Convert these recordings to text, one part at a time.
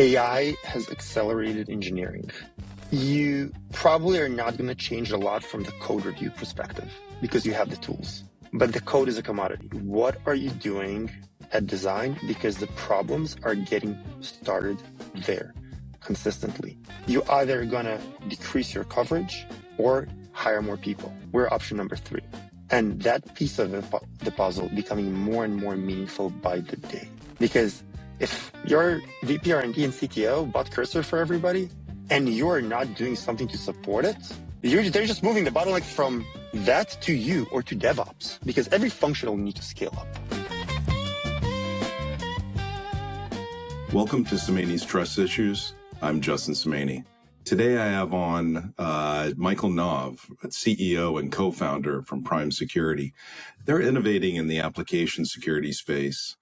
AI has accelerated engineering. You probably are not going to change a lot from the code review perspective because you have the tools. But the code is a commodity. What are you doing at design? Because the problems are getting started there consistently. You either going to decrease your coverage or hire more people. We're option number 3. And that piece of the puzzle becoming more and more meaningful by the day. Because if your VP R&D and CTO bought Cursor for everybody, and you're not doing something to support it, they're just moving the bottleneck from that to you or to DevOps, because every function will need to scale up. Welcome to Somaini's Trust Issues. I'm Justin Somaini. Today I have on Michael Nov, CEO and co-founder from Prime Security. They're innovating in the application security space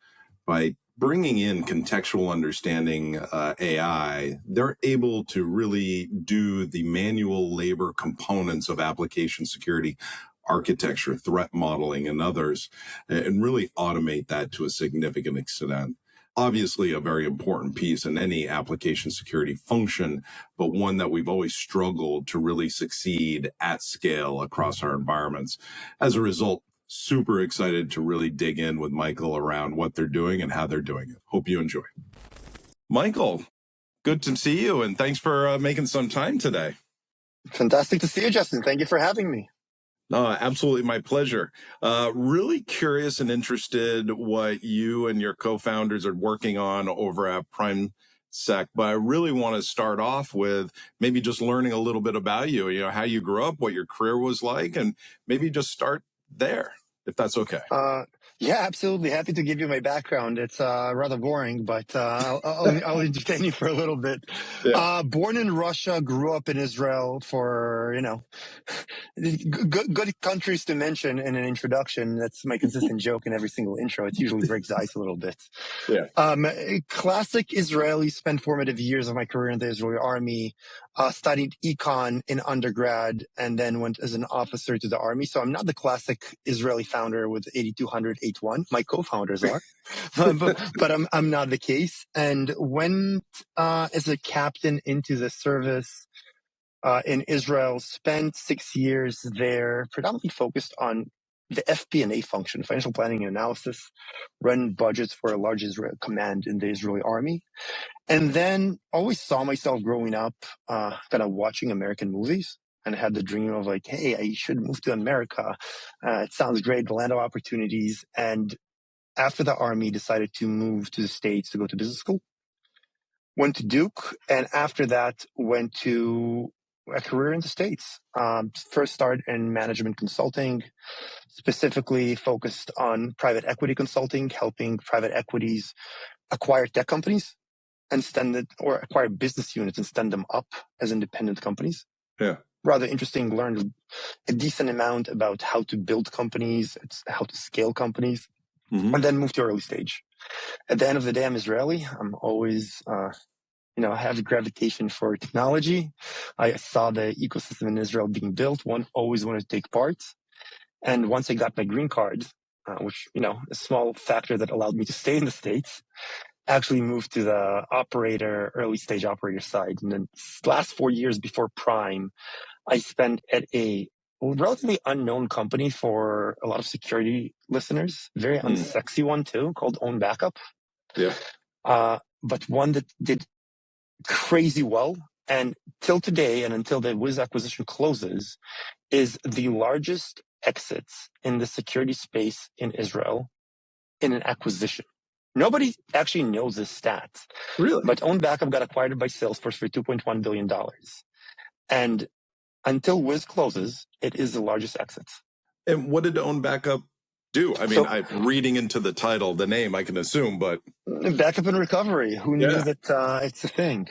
by bringing in contextual understanding AI. They're able to really do the manual labor components of application security architecture, threat modeling, and others, and really automate that to a significant extent. Obviously, a very important piece in any application security function, but one that we've always struggled to really succeed at scale across our environments. As a result, super excited to really dig in with Michael around what they're doing and how they're doing it. Hope you enjoy. Michael, good to see you, and thanks for making some time today. Fantastic to see you, Justin. Thank you for having me. Absolutely my pleasure. Really curious and interested what you and your co-founders are working on over at Prime Sec, but I really want to start off with maybe just learning a little bit about you, how you grew up, what your career was like, and maybe just start there, if that's okay. Yeah, absolutely. Happy to give you my background. It's rather boring, but I'll entertain you for a little bit. Yeah. Born in Russia, grew up in Israel for, good countries to mention in an introduction. That's my consistent joke in every single intro. It usually breaks the ice a little bit. Yeah. Classic Israeli, spent formative years of my career in the Israeli army, studied econ in undergrad, and then went as an officer to the army. So I'm not the classic Israeli founder with 8200 H1. My co-founders are, but I'm not the case. And went as a captain into the service in Israel, spent 6 years there, predominantly focused on the FP&A function, financial planning and analysis, run budgets for a large Israel command in the Israeli army. And then always saw myself growing up kind of watching American movies, and had the dream of like, hey, I should move to America. It sounds great, the land of opportunities. And after the army, decided to move to the States to go to business school. Went to Duke, and after that went to a career in the States. First started in management consulting, specifically focused on private equity consulting, helping private equities acquire tech companies and or acquire business units and stand them up as independent companies. Yeah. Rather interesting, learned a decent amount about how to build companies, how to scale companies, and then moved to early stage. At the end of the day, I'm Israeli. I'm always, I have a gravitation for technology. I saw the ecosystem in Israel being built. Always wanted to take part. And once I got my green card, which, a small factor that allowed me to stay in the States, actually moved to the early stage operator side. And then last 4 years before Prime, I spent at a relatively unknown company for a lot of security listeners, very unsexy one too, called Own Backup. Yeah. But one that did crazy well, and till today, and until the Wiz acquisition closes, is the largest exits in the security space in Israel in an acquisition. Nobody actually knows this stat. Really? But Own Backup got acquired by Salesforce for $2.1 billion. And until Wiz closes, it is the largest exit. And what did Own Backup do? I mean, I'm reading into the title, the name, I can assume, but... Backup and recovery. Who knew that it's a thing?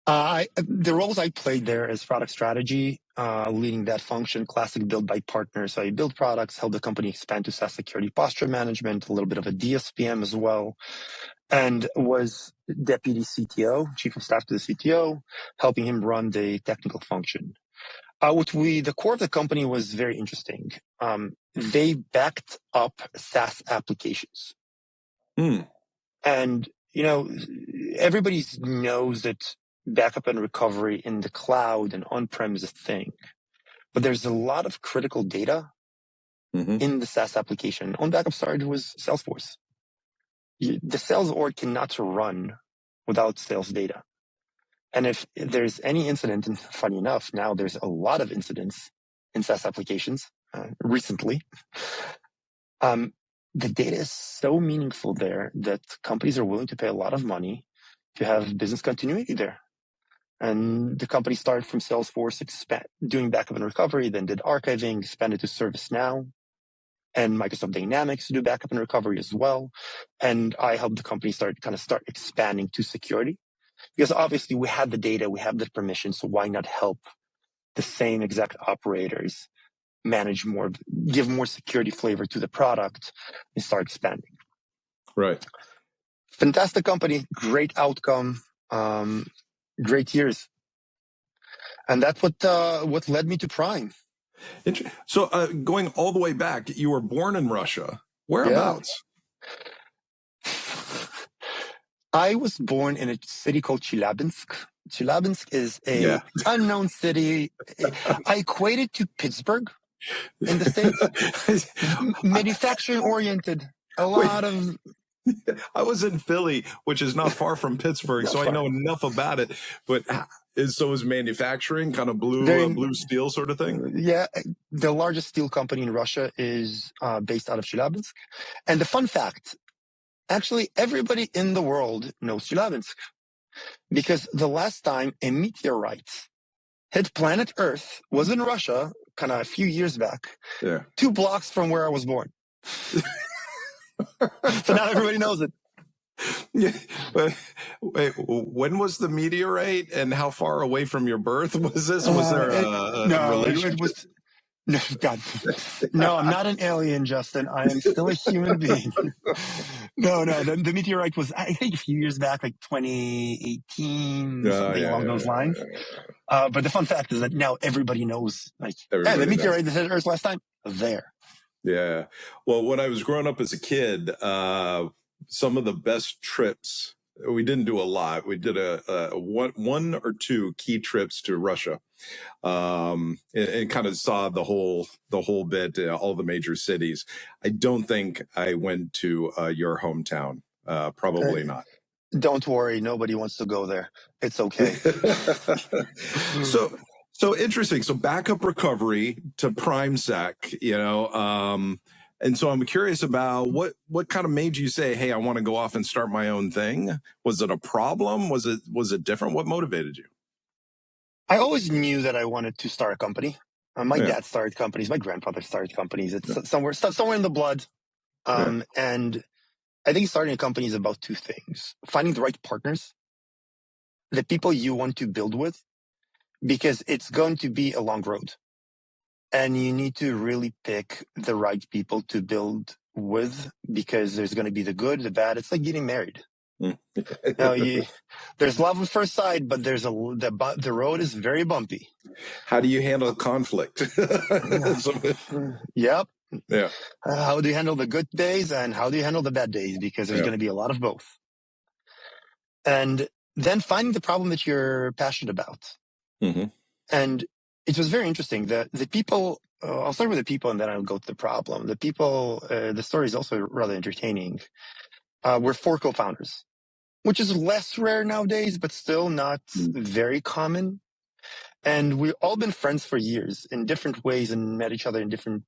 The roles I played there is product strategy, leading that function, classic build by partner. So I build products, help the company expand to SaaS security posture management, a little bit of a DSPM as well, and was deputy CTO, chief of staff to the CTO, helping him run the technical function. The core of the company was very interesting. They backed up SaaS applications. And everybody knows that backup and recovery in the cloud and on-prem is a thing, but there's a lot of critical data in the SaaS application. On backup started was Salesforce. The sales org cannot run without sales data. And if there's any incident, and funny enough, now there's a lot of incidents in SaaS applications recently, the data is so meaningful there that companies are willing to pay a lot of money to have business continuity there. And the company started from Salesforce, doing backup and recovery, then did archiving, expanded to ServiceNow and Microsoft Dynamics to do backup and recovery as well. And I helped the company start expanding to security. Because obviously we have the data, we have the permission, so why not help the same exact operators manage more, give more security flavor to the product and start expanding. Right. Fantastic company, great outcome, great years. And that's what led me to Prime. So going all the way back, you were born in Russia. Whereabouts? Yeah. I was born in a city called Chelyabinsk. Chelyabinsk is a unknown city. I equate it to Pittsburgh in the States. Manufacturing oriented. A lot of... I was in Philly, which is not far from Pittsburgh, so I know enough about it. But is manufacturing kind of blue steel sort of thing? Yeah. The largest steel company in Russia is based out of Chelyabinsk. And the fun fact, actually, everybody in the world knows Chelyabinsk. Because the last time a meteorite hit planet Earth was in Russia, kind of a few years back, 2 blocks from where I was born. So now everybody knows it. Yeah. Wait, when was the meteorite and how far away from your birth was this? Was there a relationship? It was... No, God. No, I'm not an alien, Justin. I am still a human being. No. The meteorite was, I think, a few years back, like 2018, something along those lines. But the fun fact is that now everybody knows, the meteorite that hit Earth last time, there. Yeah. Well, when I was growing up as a kid, some of the best trips, we didn't do a lot. We did one or two key trips to Russia. And kind of saw the whole bit, all the major cities. I don't think I went to your hometown. Probably not. Don't worry. Nobody wants to go there. It's okay. So interesting. So backup recovery to PrimeSec, and so I'm curious about what kind of made you say, hey, I want to go off and start my own thing. Was it a problem? Was it different? What motivated you? I always knew that I wanted to start a company. My dad started companies. My grandfather started companies. It's somewhere in the blood. And I think starting a company is about 2 things. Finding the right partners, the people you want to build with, because it's going to be a long road. And you need to really pick the right people to build with, because there's going to be the good, the bad. It's like getting married. There's love at first sight, but the road is very bumpy. How do you handle conflict? Yep. Yeah. How do you handle the good days and how do you handle the bad days? Because there's going to be a lot of both. And then finding the problem that you're passionate about. And it was very interesting. The people, I'll start with the people and then I'll go to the problem. The people, the story is also rather entertaining. We're 4 co-founders, which is less rare nowadays, but still not very common. And we've all been friends for years in different ways and met each other in different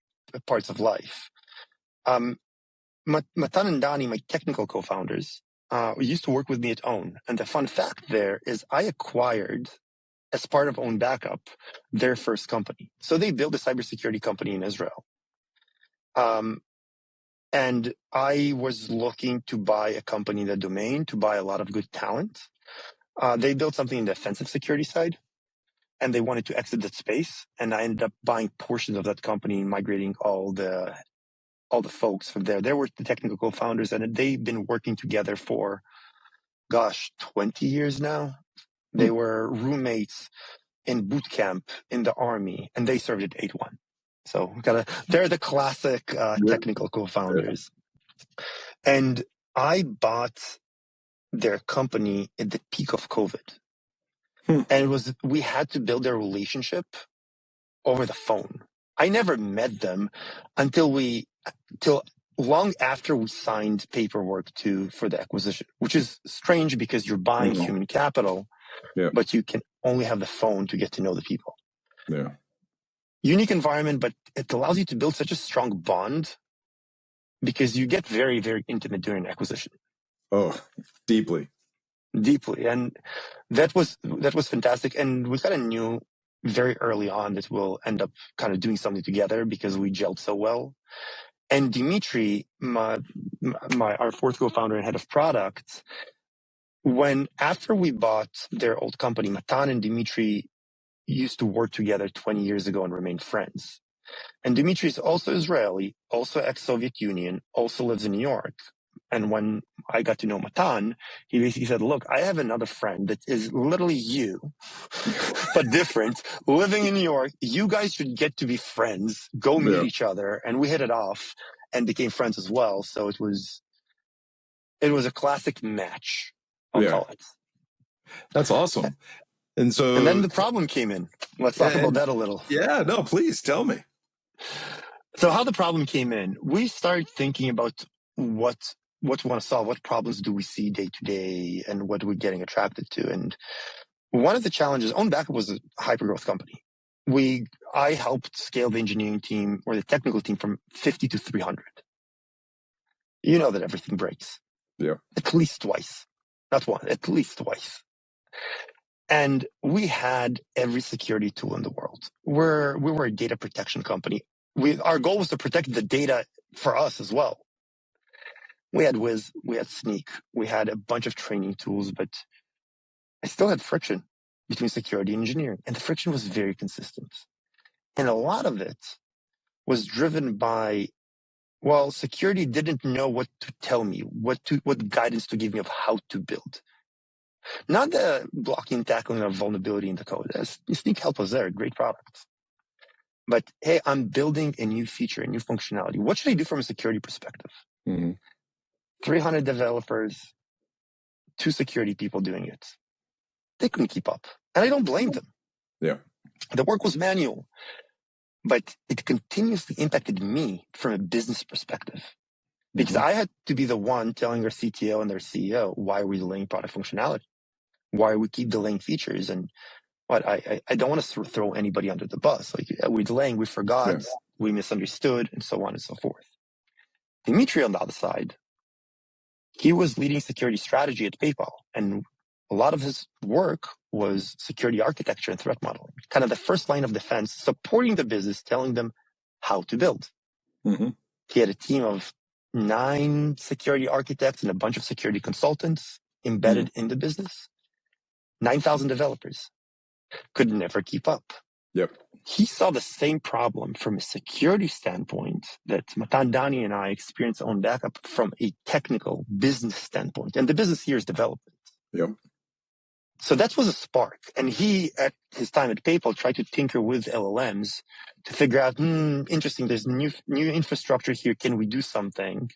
parts of life. Matan and Dani, my technical co-founders, used to work with me at OWN. And the fun fact there is I acquired, as part of OWN Backup, their first company. So they built a cybersecurity company in Israel. And I was looking to buy a company in the domain, to buy a lot of good talent. They built something in the offensive security side, and they wanted to exit that space. And I ended up buying portions of that company and migrating all the folks from there. They were the technical co-founders, and they've been working together for, 20 years now. They were roommates in boot camp in the army, and they served at 8-1. So they're the classic technical co-founders. And I bought their company at the peak of COVID. And we had to build their relationship over the phone. I never met them until long after we signed paperwork for the acquisition, which is strange because you're buying human capital, but you can only have the phone to get to know the people. Yeah. Unique environment, but it allows you to build such a strong bond because you get very, very intimate during acquisition. Oh, deeply. And that was fantastic. And we kind of knew very early on that we'll end up kind of doing something together because we gelled so well. And Dimitri, our fourth co-founder and head of product, after we bought their old company, Matan and Dimitri used to work together 20 years ago and remain friends. And Dimitri is also Israeli, also ex-Soviet Union, also lives in New York. And when I got to know Matan, he basically said, look, I have another friend that is literally you, but different, living in New York. You guys should get to be friends, go meet each other. And we hit it off and became friends as well. So it was a classic match, I'll call it. That's awesome. And then the problem came in. Let's talk about that a little. Yeah, no, please tell me. So how the problem came in, we started thinking about what we want to solve, what problems do we see day to day, and what we're getting attracted to. And one of the challenges, Own Backup was a hypergrowth company. I helped scale the engineering team or the technical team from 50 to 300. You know that everything breaks. Yeah. At least twice. Not one, at least twice. And we had every security tool in the world. We were a data protection company. Our goal was to protect the data for us as well. We had Wiz, we had Sneak, we had a bunch of training tools, but I still had friction between security and engineering. And the friction was very consistent. And a lot of it was driven by, security didn't know what to tell me, what guidance to give me of how to build. Not the blocking and tackling of vulnerability in the code. Sneak help us there, great product. But hey, I'm building a new feature, a new functionality. What should I do from a security perspective? 300 developers, 2 security people doing it. They couldn't keep up. And I don't blame them. Yeah. The work was manual, but it continuously impacted me from a business perspective. Because I had to be the one telling their CTO and their CEO, why are we delaying product functionality? Why we keep delaying features? And I don't want to throw anybody under the bus. Like, we're delaying, we forgot, we misunderstood, and so on and so forth. Dimitri, on the other side, he was leading security strategy at PayPal. And a lot of his work was security architecture and threat modeling, kind of the first line of defense, supporting the business, telling them how to build. He had a team of 9 security architects and a bunch of security consultants embedded in the business. 9,000 developers. Could never keep up. Yep. He saw the same problem from a security standpoint that Matan, Dani, and I experienced on Backup from a technical business standpoint. And the business here is development. Yep. So that was a spark. And he, at his time at PayPal, tried to tinker with LLMs to figure out, interesting, there's new infrastructure here. Can we do something?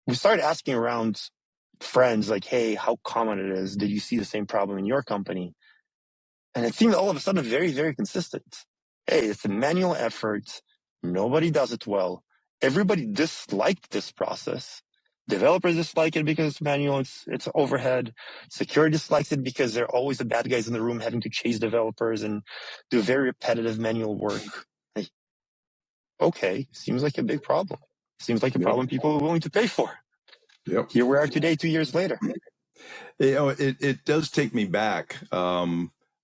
We started asking around friends like, hey, how common it is? Did you see the same problem in your company? And it seemed all of a sudden very, very consistent. Hey, it's a manual effort. Nobody does it well. Everybody disliked this process. Developers dislike it because it's manual, it's overhead. Security dislikes it because there are always the bad guys in the room having to chase developers and do very repetitive manual work. Hey, okay, seems like a big problem. Seems like a problem people are willing to pay for. Yep. Here we are today, 2 years later. It does take me back.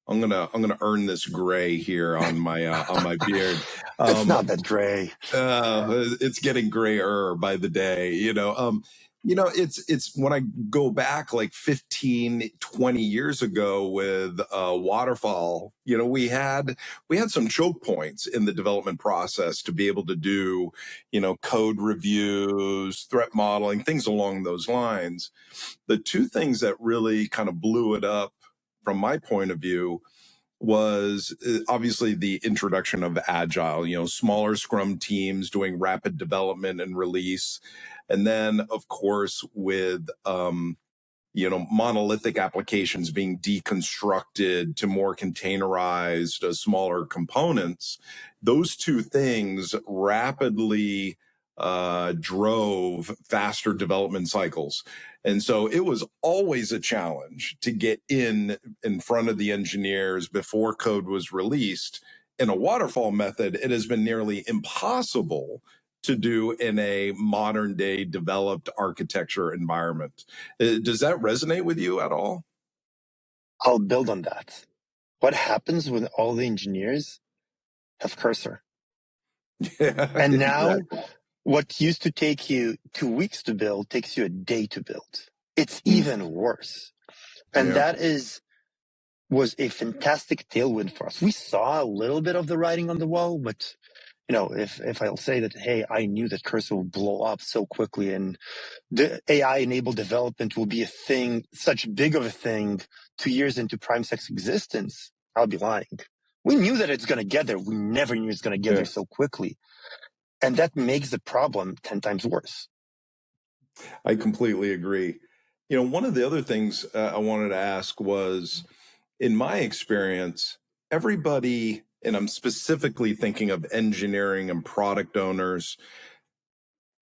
I'm gonna earn this gray here on my beard. It's not that gray. It's getting grayer by the day. It's when I go back like 15, 20 years ago with Waterfall. We had some choke points in the development process to be able to do code reviews, threat modeling, things along those lines. The 2 things that really kind of blew it up from my point of view was obviously the introduction of Agile, smaller Scrum teams doing rapid development and release. And then, of course, with monolithic applications being deconstructed to more containerized, smaller components. Those two things rapidly drove faster development cycles. And so it was always a challenge to get in front of the engineers before code was released. In a waterfall method, it has been nearly impossible to do in a modern day developed architecture environment. Does that resonate with you at all? I'll build on that. What happens when all the engineers have cursor? Yeah, and now exactly. What used to take you 2 weeks to build takes you a day to build. It's even worse. And that was a fantastic tailwind for us. We saw a little bit of the writing on the wall, but if I'll say that, hey, I knew that Cursor would blow up so quickly and the AI-enabled development will be a thing, such big of a thing, 2 years into PrimeSec's existence, I'll be lying. We knew that it's going to get there. We never knew it's going to get there so quickly. And that makes the problem 10 times worse. I completely agree. One of the other things I wanted to ask was, in my experience, everybody, and I'm specifically thinking of engineering and product owners,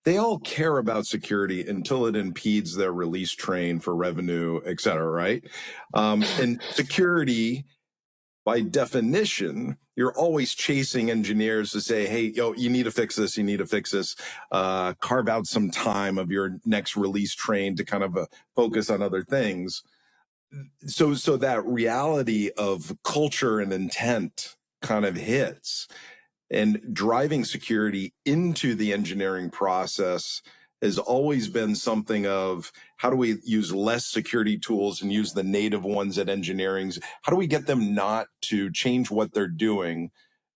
they all care about security until it impedes their release train for revenue, et cetera, right? And security, by definition, you're always chasing engineers to say, hey, you need to fix this, you need to fix this, carve out some time of your next release train to kind of focus on other things. So that reality of culture and intent kind of hits, and driving security into the engineering process has always been something of, how do we use less security tools and use the native ones at engineering? How do we get them not to change what they're doing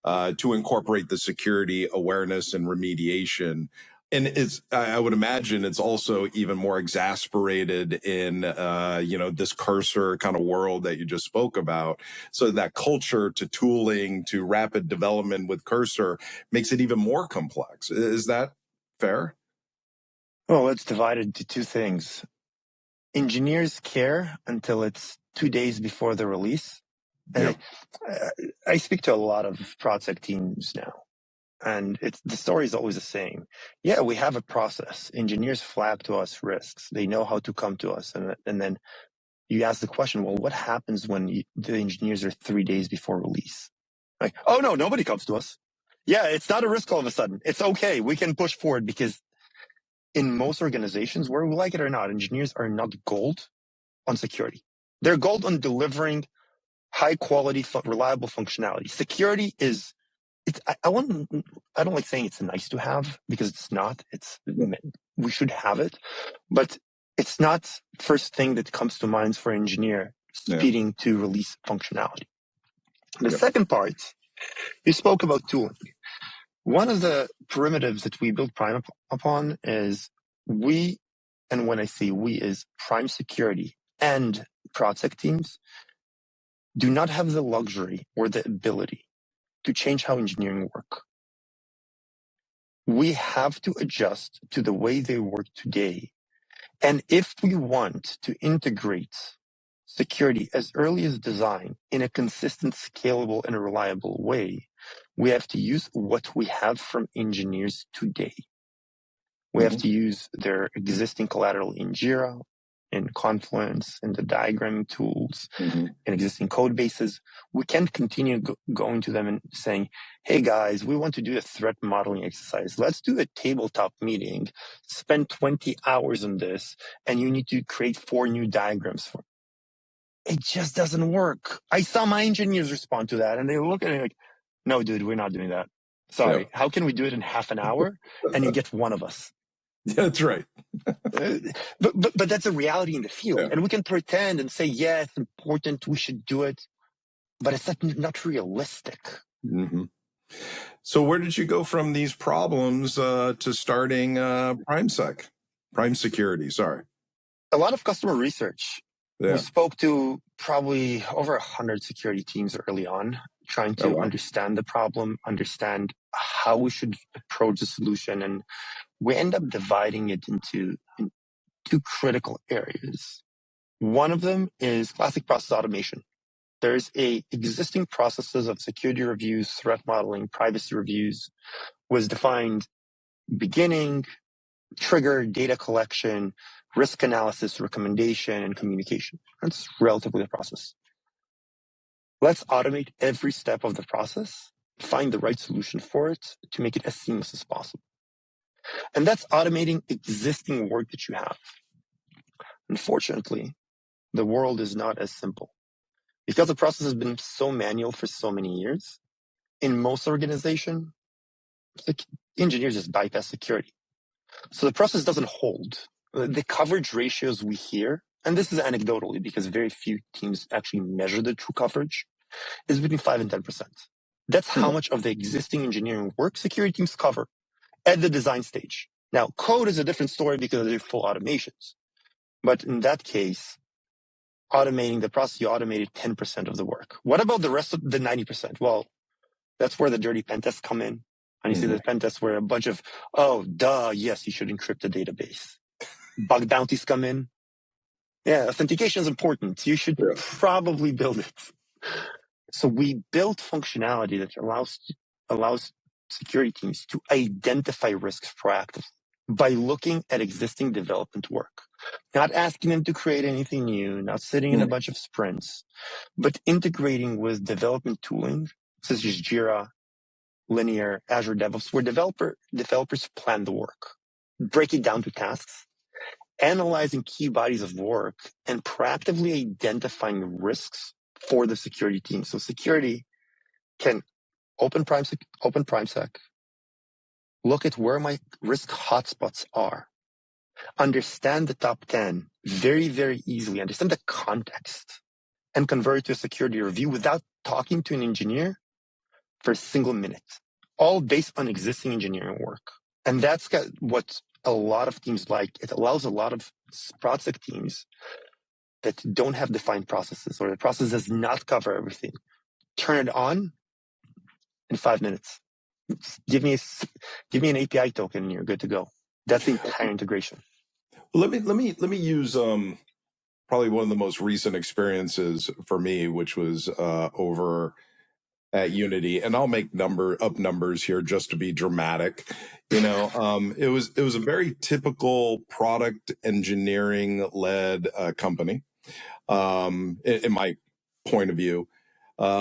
to incorporate the security awareness and remediation? And I would imagine it's also even more exasperated in, this cursor kind of world that you just spoke about. So that culture to tooling to rapid development with cursor makes it even more complex. Is that fair? Well, let's divide it into two things. Engineers care until it's 2 days before the release. And I speak to a lot of project teams now. And the story is always the same. Yeah, we have a process. Engineers flag to us risks. They know how to come to us. And then you ask the question, well, what happens when the engineers are 3 days before release? Like, oh, no, nobody comes to us. Yeah, it's not a risk all of a sudden. It's okay. We can push forward because in most organizations, whether we like it or not, engineers are not gold on security. They're gold on delivering high quality, reliable functionality. Security is, I don't like saying it's nice to have because it's not. We should have it, but it's not first thing that comes to mind for an engineer speeding to release functionality. The second part, you spoke about tooling. One of the primitives that we build Prime upon is and when I say we, is Prime Security and ProdSec teams do not have the luxury or the ability to change how engineering work. We have to adjust to the way they work today. And if we want to integrate security as early as design in a consistent, scalable, and reliable way, we have to use what we have from engineers today. We have to use their existing collateral in Jira, in Confluence, in the diagramming tools, in existing code bases. We can't continue going to them and saying, hey guys, we want to do a threat modeling exercise. Let's do a tabletop meeting, spend 20 hours on this, and you need to create 4 new diagrams for it. It just doesn't work. I saw my engineers respond to that, and they look at it like, no, dude, we're not doing that. Sorry. How can we do it in half an hour and you get one of us? Yeah, that's right. but that's a reality in the field. And we can pretend and say, yeah, it's important, we should do it, but it's not realistic. So where did you go from these problems to starting PrimeSec? Prime Security, sorry. A lot of customer research. We spoke to probably over 100 security teams early on, trying to understand the problem, understand how we should approach the solution, and we end up dividing it into 2 critical areas. One of them is classic process automation. There's existing processes of security reviews, threat modeling, privacy reviews was defined beginning, trigger, data collection, risk analysis, recommendation, and communication. That's relatively the process. Let's automate every step of the process, find the right solution for it to make it as seamless as possible. And that's automating existing work that you have. Unfortunately, the world is not as simple. Because the process has been so manual for so many years, in most organizations, the engineers just bypass security. So the process doesn't hold. The coverage ratios we hear, and this is anecdotally because very few teams actually measure the true coverage, is between 5 and 10%. That's how much of the existing engineering work security teams cover at the design stage. Now, code is a different story because they're full automations. But in that case, automating the process, you automated 10% of the work. What about the rest of the 90%? Well, that's where the dirty pen tests come in. And you see the pen tests where a bunch of, yes, you should encrypt the database. Bug bounties come in. Yeah, authentication is important. You should probably build it. So we built functionality that allows security teams to identify risks proactively by looking at existing development work, not asking them to create anything new, not sitting in a bunch of sprints, but integrating with development tooling such as Jira, Linear, Azure DevOps, where developers plan the work, break it down to tasks, analyzing key bodies of work, and proactively identifying risks for the security team. So security can open PrimeSec, look at where my risk hotspots are, understand the top 10 very, very easily, understand the context, and convert it to a security review without talking to an engineer for a single minute, all based on existing engineering work. And that's what a lot of teams like. It allows a lot of ProdSec teams that don't have defined processes or the process does not cover everything. Turn it on in 5 minutes. Just give me an API token and you're good to go. That's the entire integration. Let me use probably one of the most recent experiences for me, which was over at Unity, and I'll make numbers here just to be dramatic. It was a very typical product engineering led company, in my point of view,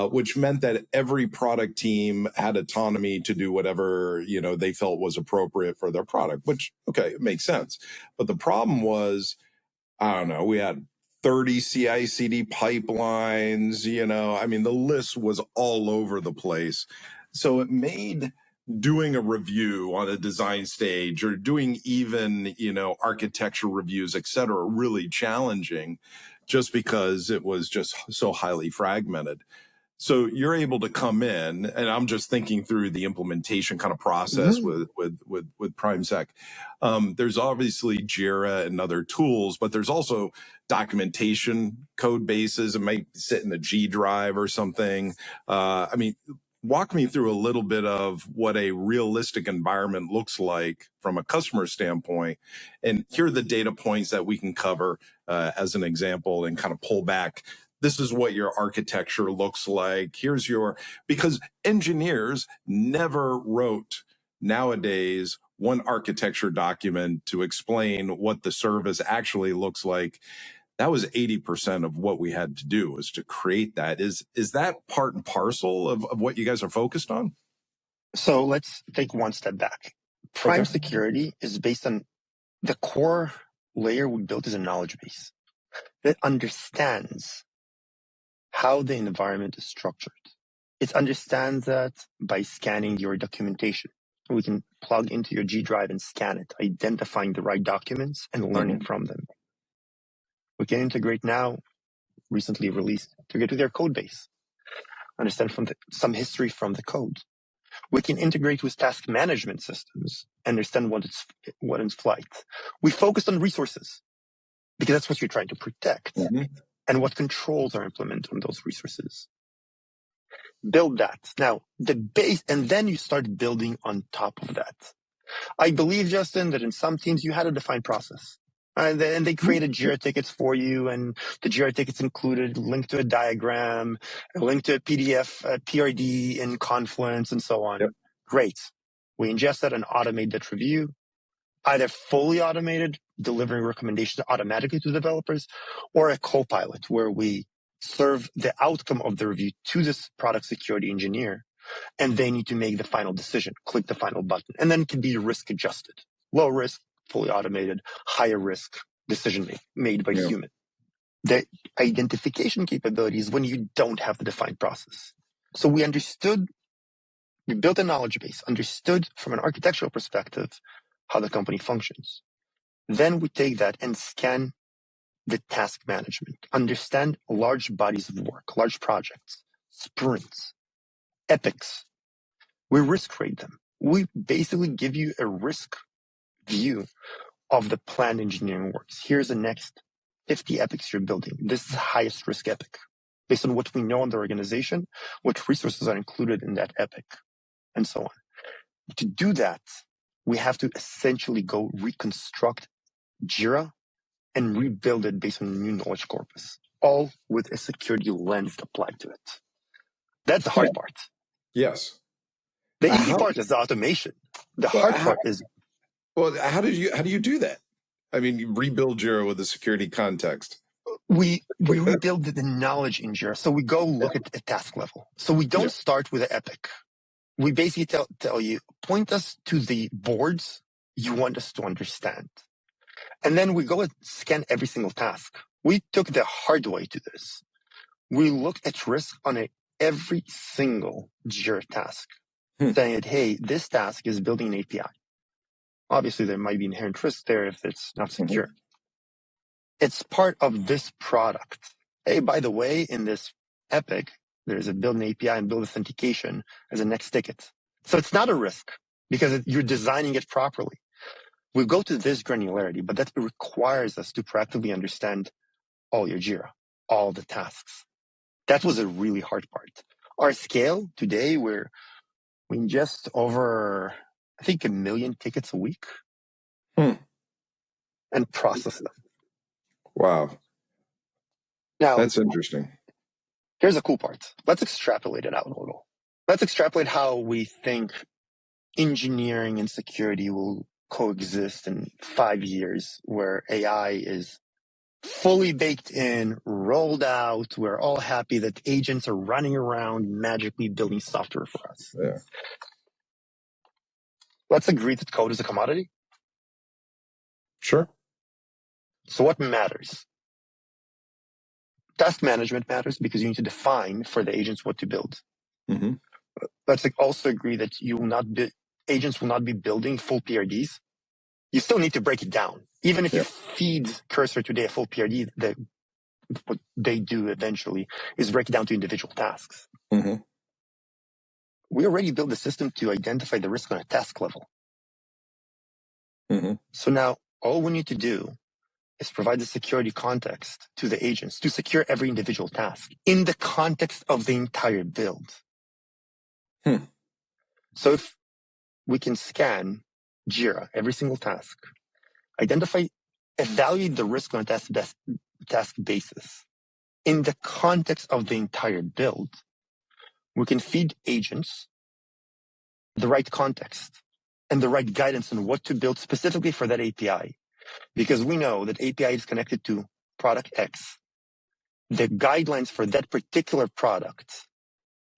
which meant that every product team had autonomy to do whatever they felt was appropriate for their product. Which it makes sense, but the problem was, I don't know, we had 30 CI/CD pipelines, the list was all over the place. So it made doing a review on a design stage or doing even, architecture reviews, et cetera, really challenging just because it was just so highly fragmented. So you're able to come in, and I'm just thinking through the implementation kind of process with PrimeSec. There's obviously Jira and other tools, but there's also documentation code bases. It might sit in the G drive or something. Walk me through a little bit of what a realistic environment looks like from a customer standpoint. And here are the data points that we can cover as an example and kind of pull back. This is what your architecture looks like. Because engineers never wrote nowadays one architecture document to explain what the service actually looks like. That was 80% of what we had to do, was to create that. Is that part and parcel of what you guys are focused on? So let's take one step back. Prime security is based on the core layer we built is a knowledge base that understands how the environment is structured. It understands that by scanning your documentation. We can plug into your G drive and scan it, identifying the right documents and learning from them. We can integrate now, recently released, integrate with their code base, understand some history from the code. We can integrate with task management systems, understand what is flight. We focused on resources because that's what you're trying to protect and what controls are implemented on those resources. Build that. Now, the base, and then you start building on top of that. I believe, Justin, that in some teams you had a defined process. And they created Jira tickets for you, and the Jira tickets included a link to a diagram, a link to a PDF, a PRD in Confluence, and so on. Yep. Great. We ingest that and automate that review, either fully automated, delivering recommendations automatically to developers, or a co-pilot where we serve the outcome of the review to this product security engineer, and they need to make the final decision, click the final button, and then it can be risk adjusted. Low risk, fully automated, higher risk decision made by human. The identification capability is when you don't have the defined process. So we built a knowledge base, understood from an architectural perspective how the company functions. Then we take that and scan the task management, understand large bodies of work, large projects, sprints, epics. We risk rate them. We basically give you a risk view of the planned engineering works. Here's the next 50 epics you're building. This is the highest risk epic based on what we know in the organization, what resources are included in that epic, and so on. To do that, we have to essentially go reconstruct Jira and rebuild it based on a new knowledge corpus, all with a security lens applied to it. That's the hard part. Yes. The easy part is the automation. The hard part is... Well, how do you do that? I mean, you rebuild Jira with a security context. We rebuild the knowledge in Jira. So we go look at a task level. So we don't start with an epic. We basically tell you, point us to the boards you want us to understand. And then we go and scan every single task. We took the hard way to this. We look at risk on every single Jira task, saying, hey, this task is building an API. Obviously, there might be inherent risk there if it's not secure. It's part of this product. Hey, by the way, in this epic, there's a build an API and build authentication as a next ticket. So it's not a risk because you're designing it properly. We go to this granularity, but that requires us to proactively understand all your Jira, all the tasks. That was a really hard part. Our scale today, we ingest over, I think, 1 million tickets a week and process them. Wow. Now, that's interesting. Here's the cool part. Let's extrapolate it out a little. Let's extrapolate how we think engineering and security will coexist in 5 years, where AI is fully baked in, rolled out. We're all happy that agents are running around magically building software for us. Yeah. Let's agree that code is a commodity. Sure. So what matters? Task management matters because you need to define for the agents what to build. Mm-hmm. Let's also agree that agents will not be building full PRDs. You still need to break it down. Even if you feed Cursor today a full PRD, what they do eventually is break it down to individual tasks. Mm-hmm. We already built the system to identify the risk on a task level. Mm-hmm. So now all we need to do is provide the security context to the agents to secure every individual task in the context of the entire build. So if we can scan Jira, every single task, evaluate the risk on a task basis in the context of the entire build, we can feed agents the right context and the right guidance on what to build specifically for that API. Because we know that API is connected to product X. The guidelines for that particular product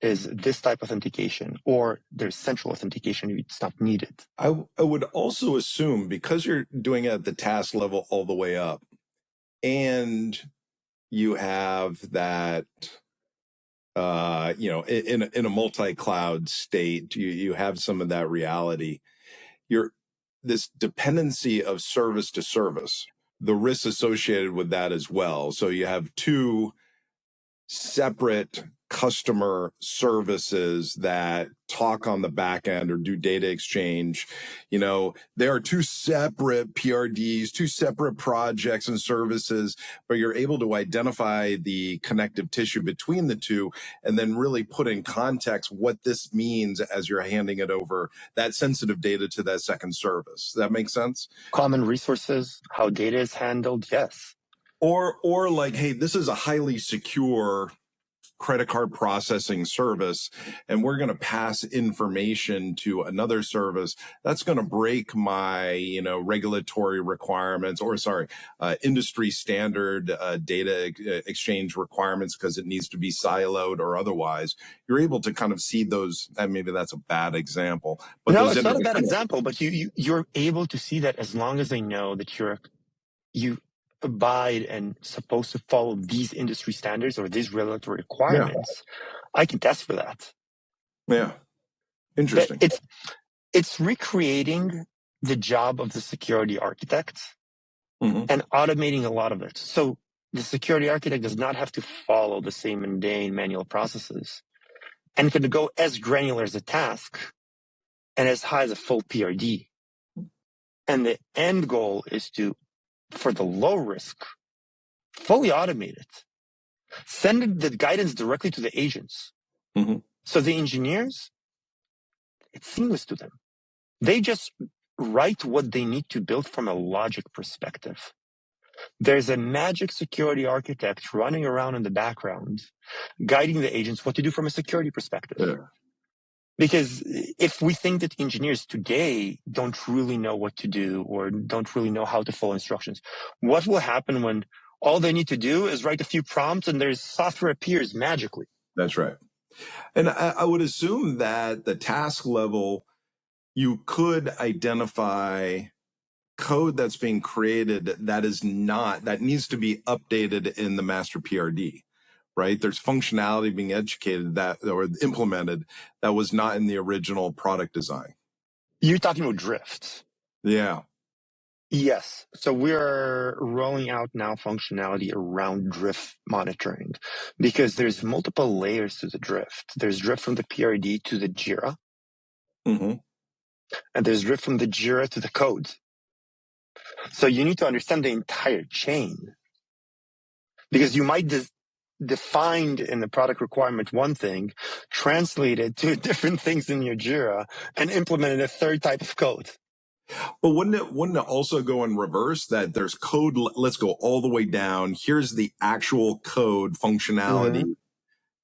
is this type of authentication, or there's central authentication if it's not needed. I would also assume, because you're doing it at the task level all the way up, and you have that, in a multi-cloud state, you have some of that reality. This dependency of service to service, the risks associated with that as well. So you have two separate customer services that talk on the back end or do data exchange. You know, there are two separate PRDs, two separate projects and services, but you're able to identify the connective tissue between the two and then really put in context what this means as you're handing it over that sensitive data to that second service. Does that make sense? Common resources, how data is handled, yes. Or like, hey, this is a highly secure credit card processing service, and we're going to pass information to another service that's going to break my, you know, regulatory requirements, or industry standard data exchange requirements because it needs to be siloed or otherwise. You're able to kind of see those, and maybe that's a bad example. But no, it's not a bad example, but you're able to see that as long as they know that you abide and supposed to follow these industry standards or these regulatory requirements. Yeah. I can test for that. Yeah. Interesting. But it's recreating the job of the security architect and automating a lot of it. So the security architect does not have to follow the same mundane manual processes and can go as granular as a task and as high as a full PRD. And the end goal is to, for the low risk, fully automate it. Send the guidance directly to the agents. So the engineers, it's seamless to them. They just write what they need to build from a logic perspective. There's a magic security architect running around in the background, guiding the agents what to do from a security perspective. Yeah. Because if we think that engineers today don't really know what to do or don't really know how to follow instructions, what will happen when all they need to do is write a few prompts and their software appears magically? That's right. And I would assume that the task level, you could identify code that's being created that needs to be updated in the master PRD, right? There's functionality being implemented that was not in the original product design. You're talking about drift. Yeah. Yes. So we're rolling out now functionality around drift monitoring because there's multiple layers to the drift. There's drift from the PRD to the JIRA. And there's drift from the JIRA to the code. So you need to understand the entire chain because you might define in the product requirement one thing, translate it to different things in your JIRA, and implement a third type of code. But wouldn't it also go in reverse, that there's code, let's go all the way down, here's the actual code functionality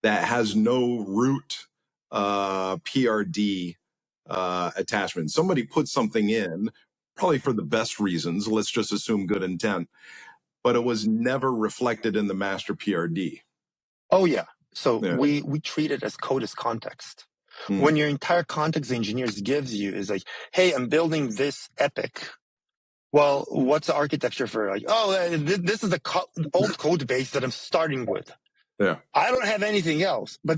that has no root PRD attachment. Somebody put something in, probably for the best reasons, let's just assume good intent, but it was never reflected in the master PRD. Oh yeah. So we treat it as code as context. When your entire context the engineers gives you is like, hey, I'm building this epic. Well, what's the architecture for? Like, this is the old code base that I'm starting with. Yeah. I don't have anything else, but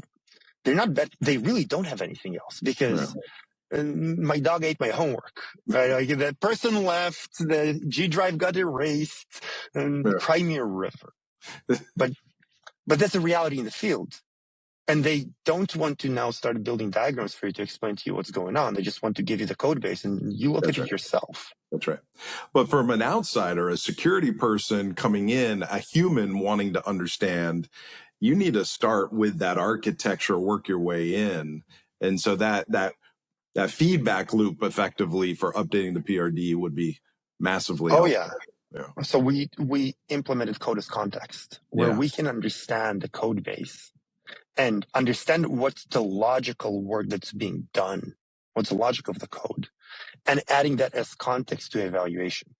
they're not they really don't have anything else because my dog ate my homework, right? Like that person left, the G drive got erased, and the Crimea River. But that's a reality in the field. And they don't want to now start building diagrams for you to explain to you what's going on. They just want to give you the code base and you look at it yourself. That's right. But from an outsider, a security person coming in, a human wanting to understand, you need to start with that architecture, work your way in. And so that feedback loop effectively for updating the PRD would be massively helpful. Yeah. So we implemented code as context where we can understand the code base and understand what's the logical work that's being done, what's the logic of the code, and adding that as context to evaluation.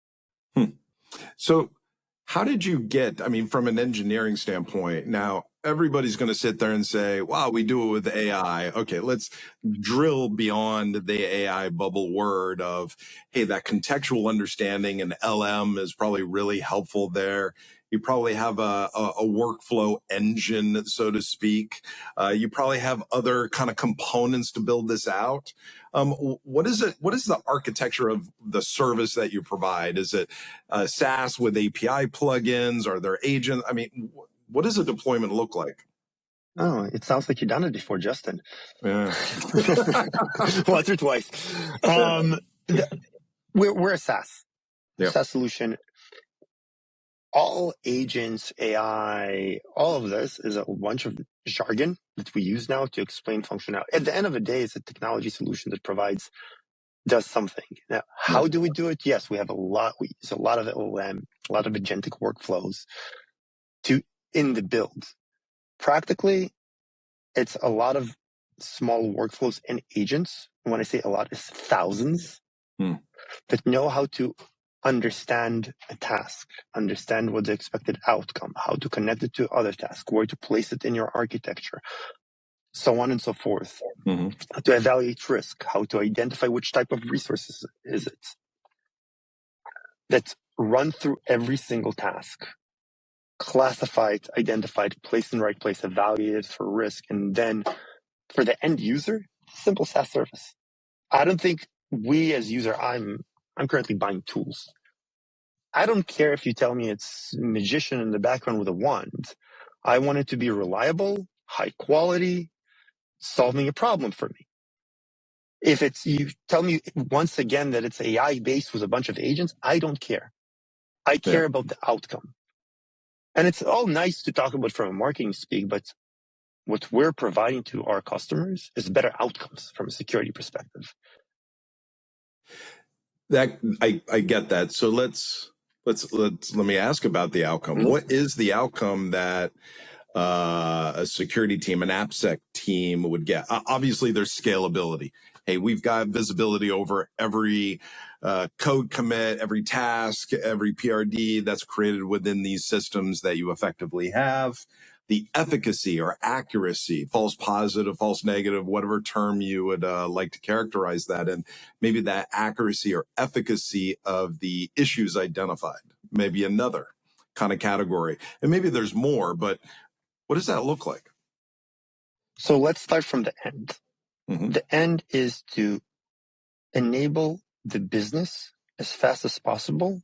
So how did you get, from an engineering standpoint, now everybody's going to sit there and say, wow, we do it with AI. Okay, let's drill beyond the AI bubble word of, hey, that contextual understanding and LM is probably really helpful there. You probably have a workflow engine, so to speak. You probably have other kind of components to build this out. What is the architecture of the service that you provide? Is it SaaS with API plugins? Are there agents? What does a deployment look like? Oh, it sounds like you've done it before, Justin. Yeah. Once or twice. We're a SaaS. Yep. SaaS solution. All agents, AI, all of this is a bunch of jargon that we use now to explain functionality. At the end of the day, it's a technology solution that does something. Now, how do we do it? Yes, we use a lot of LLM, a lot of agentic workflows in the build. Practically, it's a lot of small workflows and agents. When I say a lot, it's thousands that know how to understand a task, understand what the expected outcome, how to connect it to other tasks, where to place it in your architecture, so on and so forth. How to evaluate risk, how to identify which type of resources is it. That run through every single task, classify it, identify it, place in the right place, evaluate it for risk, and then for the end user, simple SaaS service. I don't think we as user, I'm currently buying tools. I don't care if you tell me it's a magician in the background with a wand. I want it to be reliable, high quality, solving a problem for me. If you tell me once again that it's AI based with a bunch of agents, I don't care. I care about the outcome. And it's all nice to talk about from a marketing speak, but what we're providing to our customers is better outcomes from a security perspective. That I get that. So let me ask about the outcome. What is the outcome that a security team, an AppSec team would get? Obviously, there's scalability. Hey, we've got visibility over every code commit, every task, every PRD that's created within these systems that you effectively have. The efficacy or accuracy, false positive, false negative, whatever term you would like to characterize that in, maybe that accuracy or efficacy of the issues identified, maybe another kind of category. And maybe there's more, but what does that look like? So let's start from the end. The end is to enable the business as fast as possible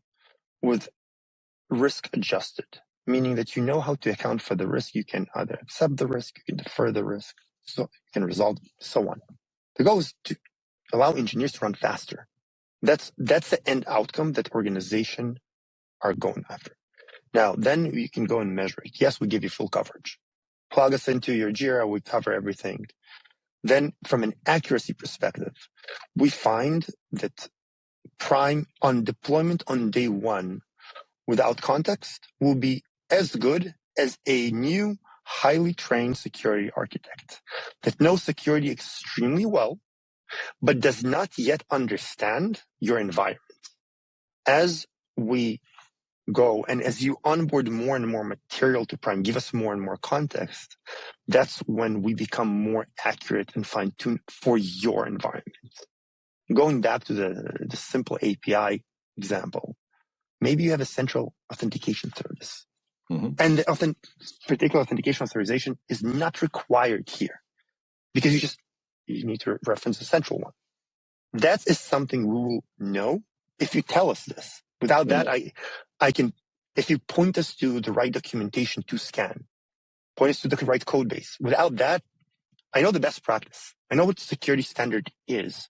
with risk adjusted, meaning that you know how to account for the risk. You can either accept the risk, you can defer the risk, so you can resolve, so on. The goal is to allow engineers to run faster. That's the end outcome that organizations are going after. Now, then you can go and measure it. Yes, we give you full coverage. Plug us into your Jira, we cover everything. Then from an accuracy perspective, we find that Prime on deployment on day one without context will be as good as a new, highly trained security architect that knows security extremely well, but does not yet understand your environment. As we go and as you onboard more and more material to Prime, give us more and more context, that's when we become more accurate and fine-tuned for your environment. Going back to the simple API example, maybe you have a central authentication service. And the particular authentication authorization is not required here because you need to reference the central one. That is something we will know if you tell us this. Without that, I can, if you point us to the right documentation to scan, point us to the right code base. Without that, I know the best practice. I know what the security standard is,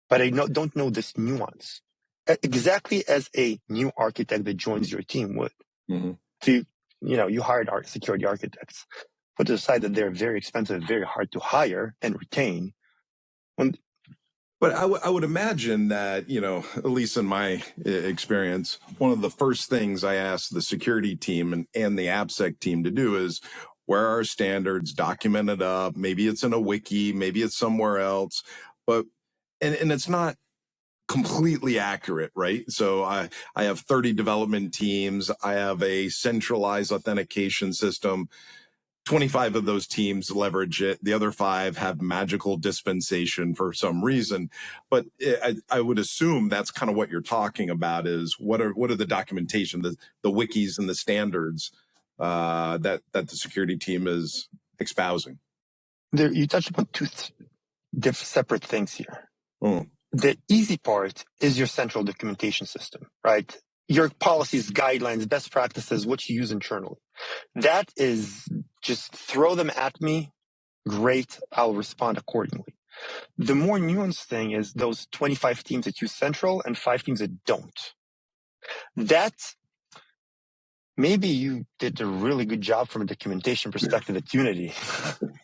but I don't know this nuance. Exactly as a new architect that joins your team would. So you hired our security architects, but decide that they're very expensive, very hard to hire and retain. But I would imagine that, at least in my experience, one of the first things I ask the security team and the AppSec team to do is, where are standards, document it up? Maybe it's in a wiki, maybe it's somewhere else, but and it's not completely accurate, right? So I have 30 development teams. I have a centralized authentication system. 25 of those teams leverage it. The other 5 have magical dispensation for some reason. But I would assume that's kind of what you're talking about is what are the documentation, the wikis and the standards that the security team is espousing. You touched upon two separate things here. The easy part is your central documentation system, right? your policies, guidelines, best practices, what you use internally. That is just throw them at me. Great. I'll respond accordingly. The more nuanced thing is those 25 teams that use central and 5 teams that don't. That maybe you did a really good job from a documentation perspective at Unity.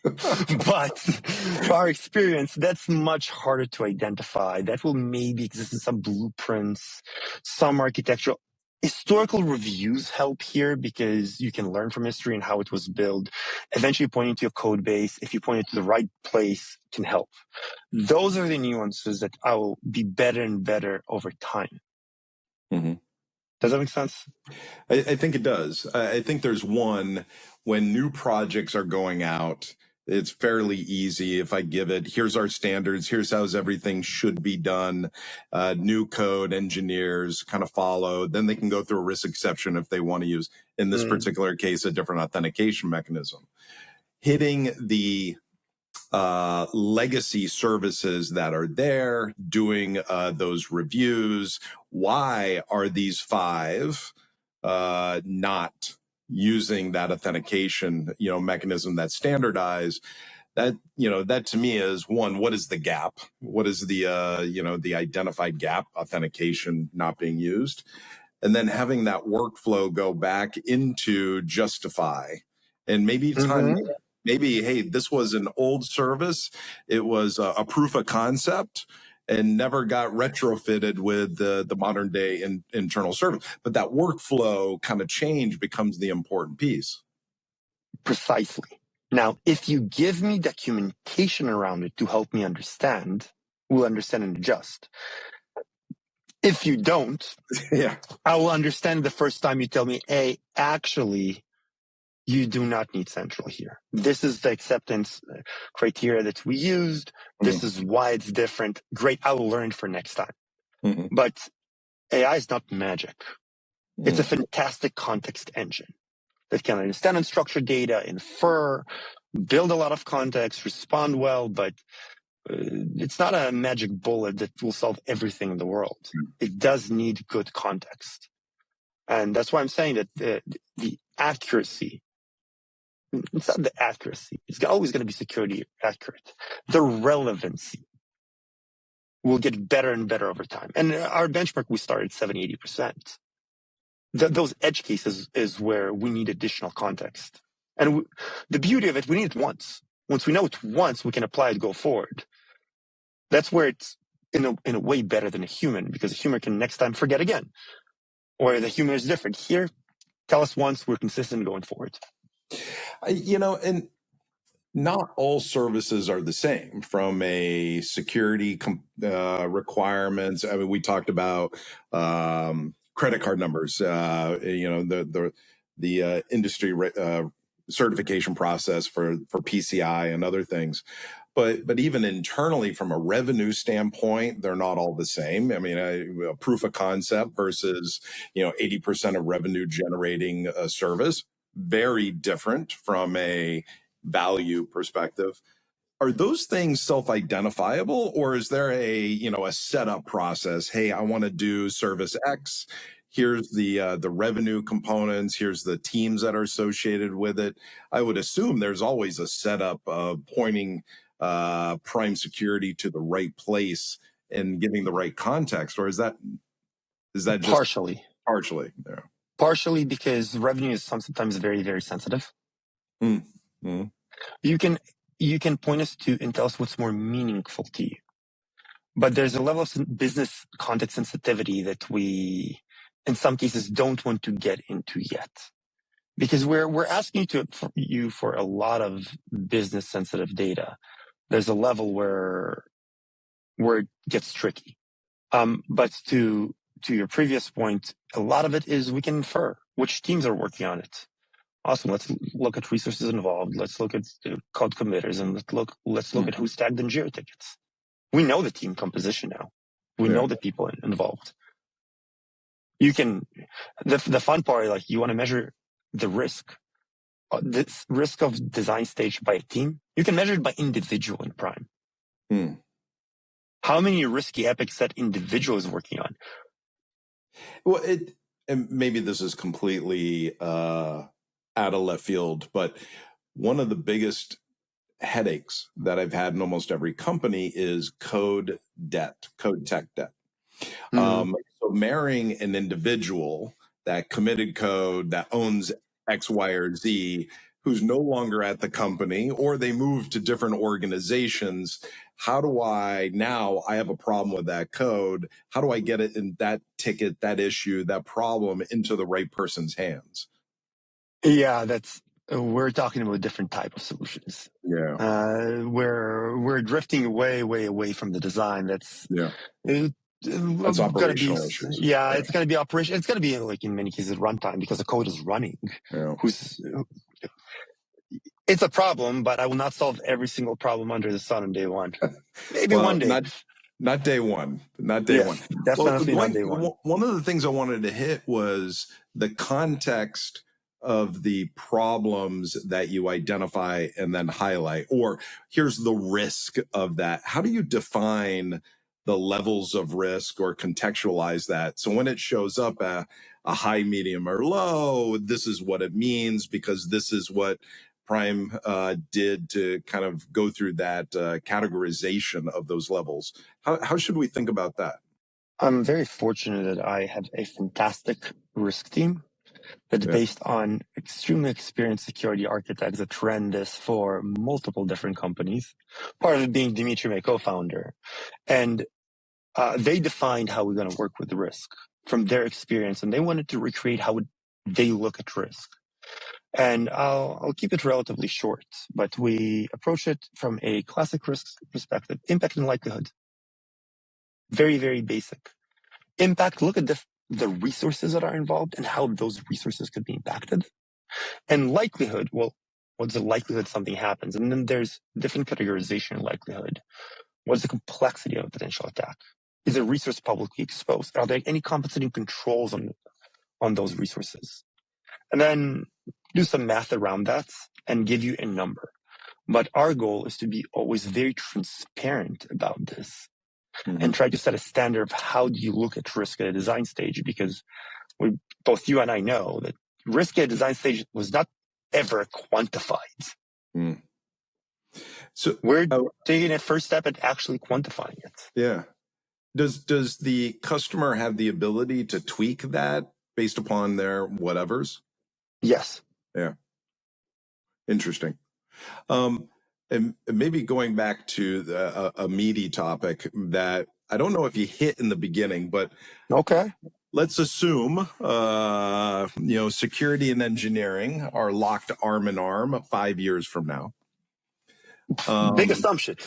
But from our experience, that's much harder to identify. That will maybe exist in some blueprints, some architectural. Historical reviews help here because you can learn from history and how it was built. Eventually pointing to a code base, if you point it to the right place, can help. Those are the nuances that will be better and better over time. Mm-hmm. Does that make sense? I think it does. I think there's one, when new projects are going out, it's fairly easy if I give it, here's our standards, here's how everything should be done. New code engineers kind of follow. Then they can go through a risk exception if they want to use, in this particular case, a different authentication mechanism. Hitting the legacy services that are there, doing those reviews. Why are these 5 not using that authentication, mechanism that's standardized? That, that to me is one, what is the gap? What is the, the identified gap, authentication not being used? And then having that workflow go back into justify, and maybe time, maybe, hey, this was an old service. It was a proof of concept and never got retrofitted with the modern day internal service. But that workflow kind of change becomes the important piece. Precisely. Now, if you give me documentation around it to help me understand, we'll understand and adjust. If you don't, I will understand the first time you tell me, hey, actually, you do not need central here. This is the acceptance criteria that we used. This is why it's different. Great. I will learn for next time. But AI is not magic. It's a fantastic context engine that can understand unstructured data, infer, build a lot of context, respond well, but it's not a magic bullet that will solve everything in the world. It does need good context. And that's why I'm saying that the accuracy, it's not the accuracy, it's always going to be security accurate. The relevancy will get better and better over time. And our benchmark, we started 70-80%. Those edge cases is where we need additional context. And the beauty of it, we need it once. Once we know it once, we can apply it, go forward. That's where it's in a way better than a human, because a human can next time forget again. Or the human is different. Here, tell us once, we're consistent going forward. And not all services are the same from a security requirements. I mean, we talked about credit card numbers, the industry certification process for PCI and other things. But even internally, from a revenue standpoint, they're not all the same. I mean, a proof of concept versus 80% of revenue generating a service, very different from a value perspective. Are those things self-identifiable, or is there a setup process? Hey, I want to do service X. Here's the revenue components. Here's the teams that are associated with it. I would assume there's always a setup of pointing Prime Security to the right place and giving the right context, or is that just partially? Yeah. Partially because revenue is sometimes very, very sensitive. You can point us to and tell us what's more meaningful to you. But there's a level of business context sensitivity that we, in some cases, don't want to get into yet. Because we're asking you for a lot of business sensitive data. There's a level where it gets tricky. But to your previous point, a lot of it is we can infer which teams are working on it. Awesome. Let's look at resources involved. Let's look at code committers, and let's look at who's tagged in Jira tickets. We know the team composition now. We know the people involved. You can, the fun part, like you want to measure the risk. This risk of design stage by a team, you can measure it by individual in Prime. How many risky epics that individual is working on? Well, and maybe this is completely out of left field, but one of the biggest headaches that I've had in almost every company is code tech debt. So marrying an individual that committed code that owns X, Y, or Z, who's no longer at the company, or they move to different organizations. How do I have a problem with that code? How do I get it in that ticket, that issue, that problem into the right person's hands? Yeah, we're talking about different type of solutions. Yeah. We're drifting way away from the design. That's operational issues. Yeah, it's going to be operation. It's going to be like in many cases runtime because the code is running. Yeah. It's a problem, but I will not solve every single problem under the sun on day one. Maybe one day. Not day one. Not day one. Definitely not day one. One of the things I wanted to hit was the context of the problems that you identify and then highlight, or here's the risk of that. How do you define the levels of risk or contextualize that? So when it shows up at a high, medium, or low, this is what it means because this is what Prime did to kind of go through that categorization of those levels. How should we think about that? I'm very fortunate that I have a fantastic risk team that's based on extremely experienced security architects that ran this for multiple different companies, part of it being Dimitri, my co-founder. And they defined how we're going to work with risk from their experience, and they wanted to recreate how they look at risk. And I'll keep it relatively short, but we approach it from a classic risk perspective, impact and likelihood. Very, very basic. Impact, look at the resources that are involved and how those resources could be impacted. And likelihood, well, what's the likelihood something happens? And then there's different categorization likelihood. What's the complexity of a potential attack? Is a resource publicly exposed? Are there any compensating controls on those resources? And then do some math around that and give you a number. But our goal is to be always very transparent about this and try to set a standard of how do you look at risk at a design stage, because both you and I know that risk at a design stage was not ever quantified. So we're taking a first step at actually quantifying it. Yeah. Does the customer have the ability to tweak that based upon their whatevers? Yes. Yeah. Interesting. And maybe going back to a meaty topic that I don't know if you hit in the beginning, but okay. Let's assume, security and engineering are locked arm in arm 5 years from now. Big assumption.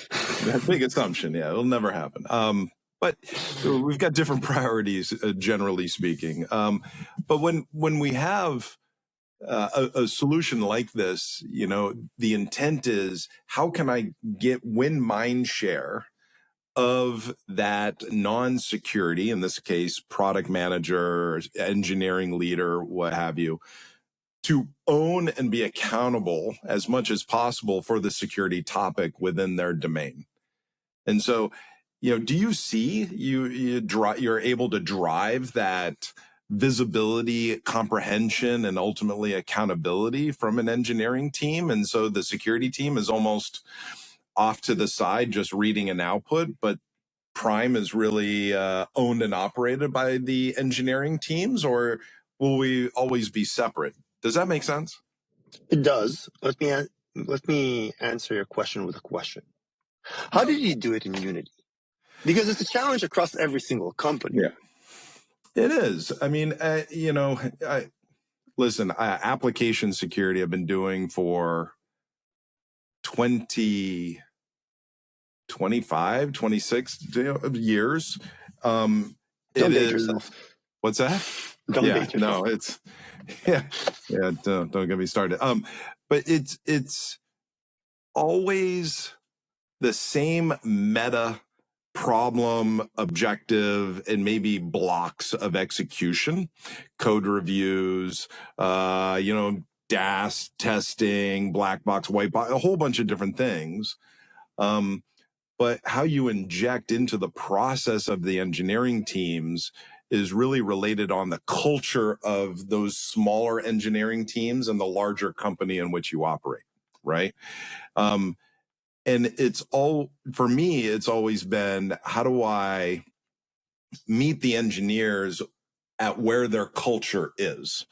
Big assumption. Yeah, it'll never happen. But we've got different priorities, generally speaking. But when we have a solution like this, the intent is how can I win mind share of that non-security, in this case, product manager, engineering leader, what have you, to own and be accountable as much as possible for the security topic within their domain. And so, do you see you're able to drive that visibility, comprehension, and ultimately accountability from an engineering team? And so the security team is almost off to the side, just reading an output, but Prime is really owned and operated by the engineering teams, or will we always be separate? Does that make sense? It does. Let me answer your question with a question. How did you do it in Unity? Because it's a challenge across every single company. Yeah, it is. I mean, listen, application security I've been doing for 25, 26 years. Don't date yourself. What's that? Don't date yourself. No, it's don't get me started. But it's always the same meta problem, objective, and maybe blocks of execution, code reviews, DAS testing, black box, white box, a whole bunch of different things. But how you inject into the process of the engineering teams is really related on the culture of those smaller engineering teams and the larger company in which you operate, right? And it's all, for me, it's always been, how do I meet the engineers at where their culture is?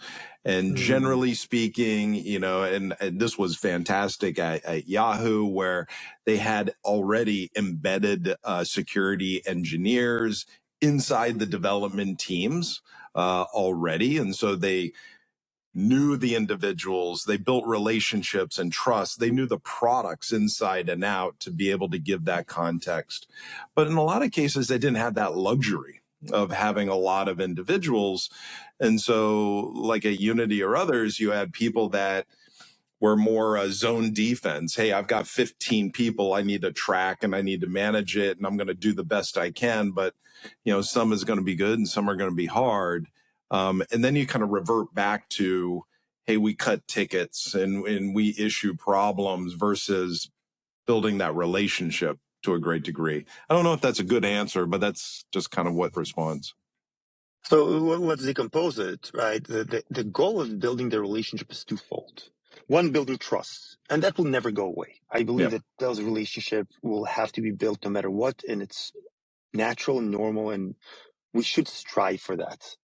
And generally speaking, you know, and this was fantastic at Yahoo, where they had already embedded security engineers inside the development teams already. And so they knew the individuals, they built relationships and trust. They knew the products inside and out to be able to give that context. But in a lot of cases, they didn't have that luxury of having a lot of individuals. And so like at Unity or others, you had people that were more zone defense. Hey, I've got 15 people I need to track and I need to manage it, and I'm going to do the best I can. But, you know, some is going to be good and some are going to be hard. And then you kind of revert back to, hey, we cut tickets and we issue problems versus building that relationship to a great degree. I don't know if that's a good answer, but that's just kind of what responds. So let's decompose it, right? The goal of building the relationship is twofold. One, building trust, and that will never go away. I believe that those relationships will have to be built no matter what, and it's natural and normal, and we should strive for that.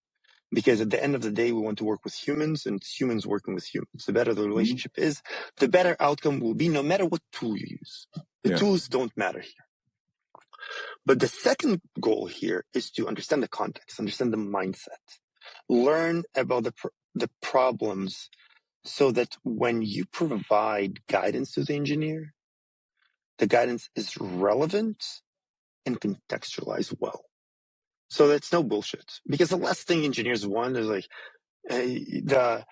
Because at the end of the day, we want to work with humans, and it's humans working with humans. The better the relationship is, the better outcome will be, no matter what tool you use. The tools don't matter here. But the second goal here is to understand the context, understand the mindset, learn about the problems, so that when you provide guidance to the engineer, the guidance is relevant and contextualized well. So that's no bullshit. Because the last thing engineers want is like a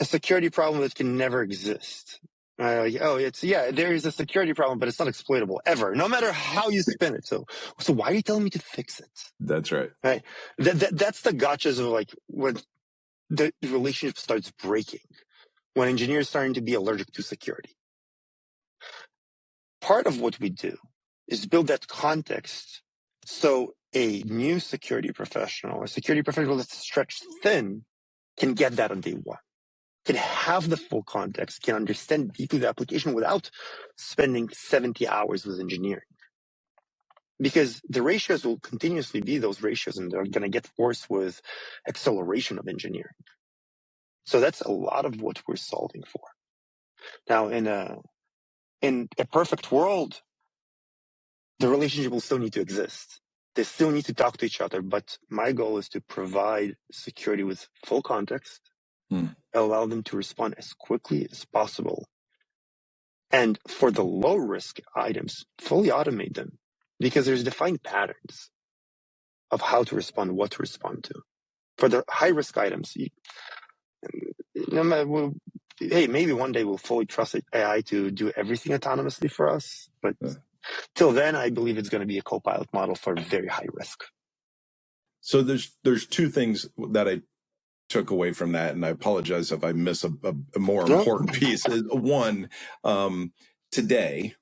security problem that can never exist. Like, oh, there is a security problem, but it's not exploitable ever, no matter how you spin it. So why are you telling me to fix it? That's right. Right. That's the gotchas of like when the relationship starts breaking, when engineers starting to be allergic to security. Part of what we do is build that context so a new security professional, a security professional that's stretched thin, can get that on day one, can have the full context, can understand deeply the application without spending 70 hours with engineering. Because the ratios will continuously be those ratios, and they're going to get worse with acceleration of engineering. So that's a lot of what we're solving for. Now, in a perfect world, the relationship will still need to exist. They still need to talk to each other. But my goal is to provide security with full context, allow them to respond as quickly as possible. And for the low risk items, fully automate them, because there's defined patterns of how to respond, what to respond to. For the high risk items, maybe one day we'll fully trust AI to do everything autonomously for us. But till then, I believe it's going to be a co-pilot model for very high risk. So there's two things that I took away from that, and I apologize if I miss a more important piece. One, today,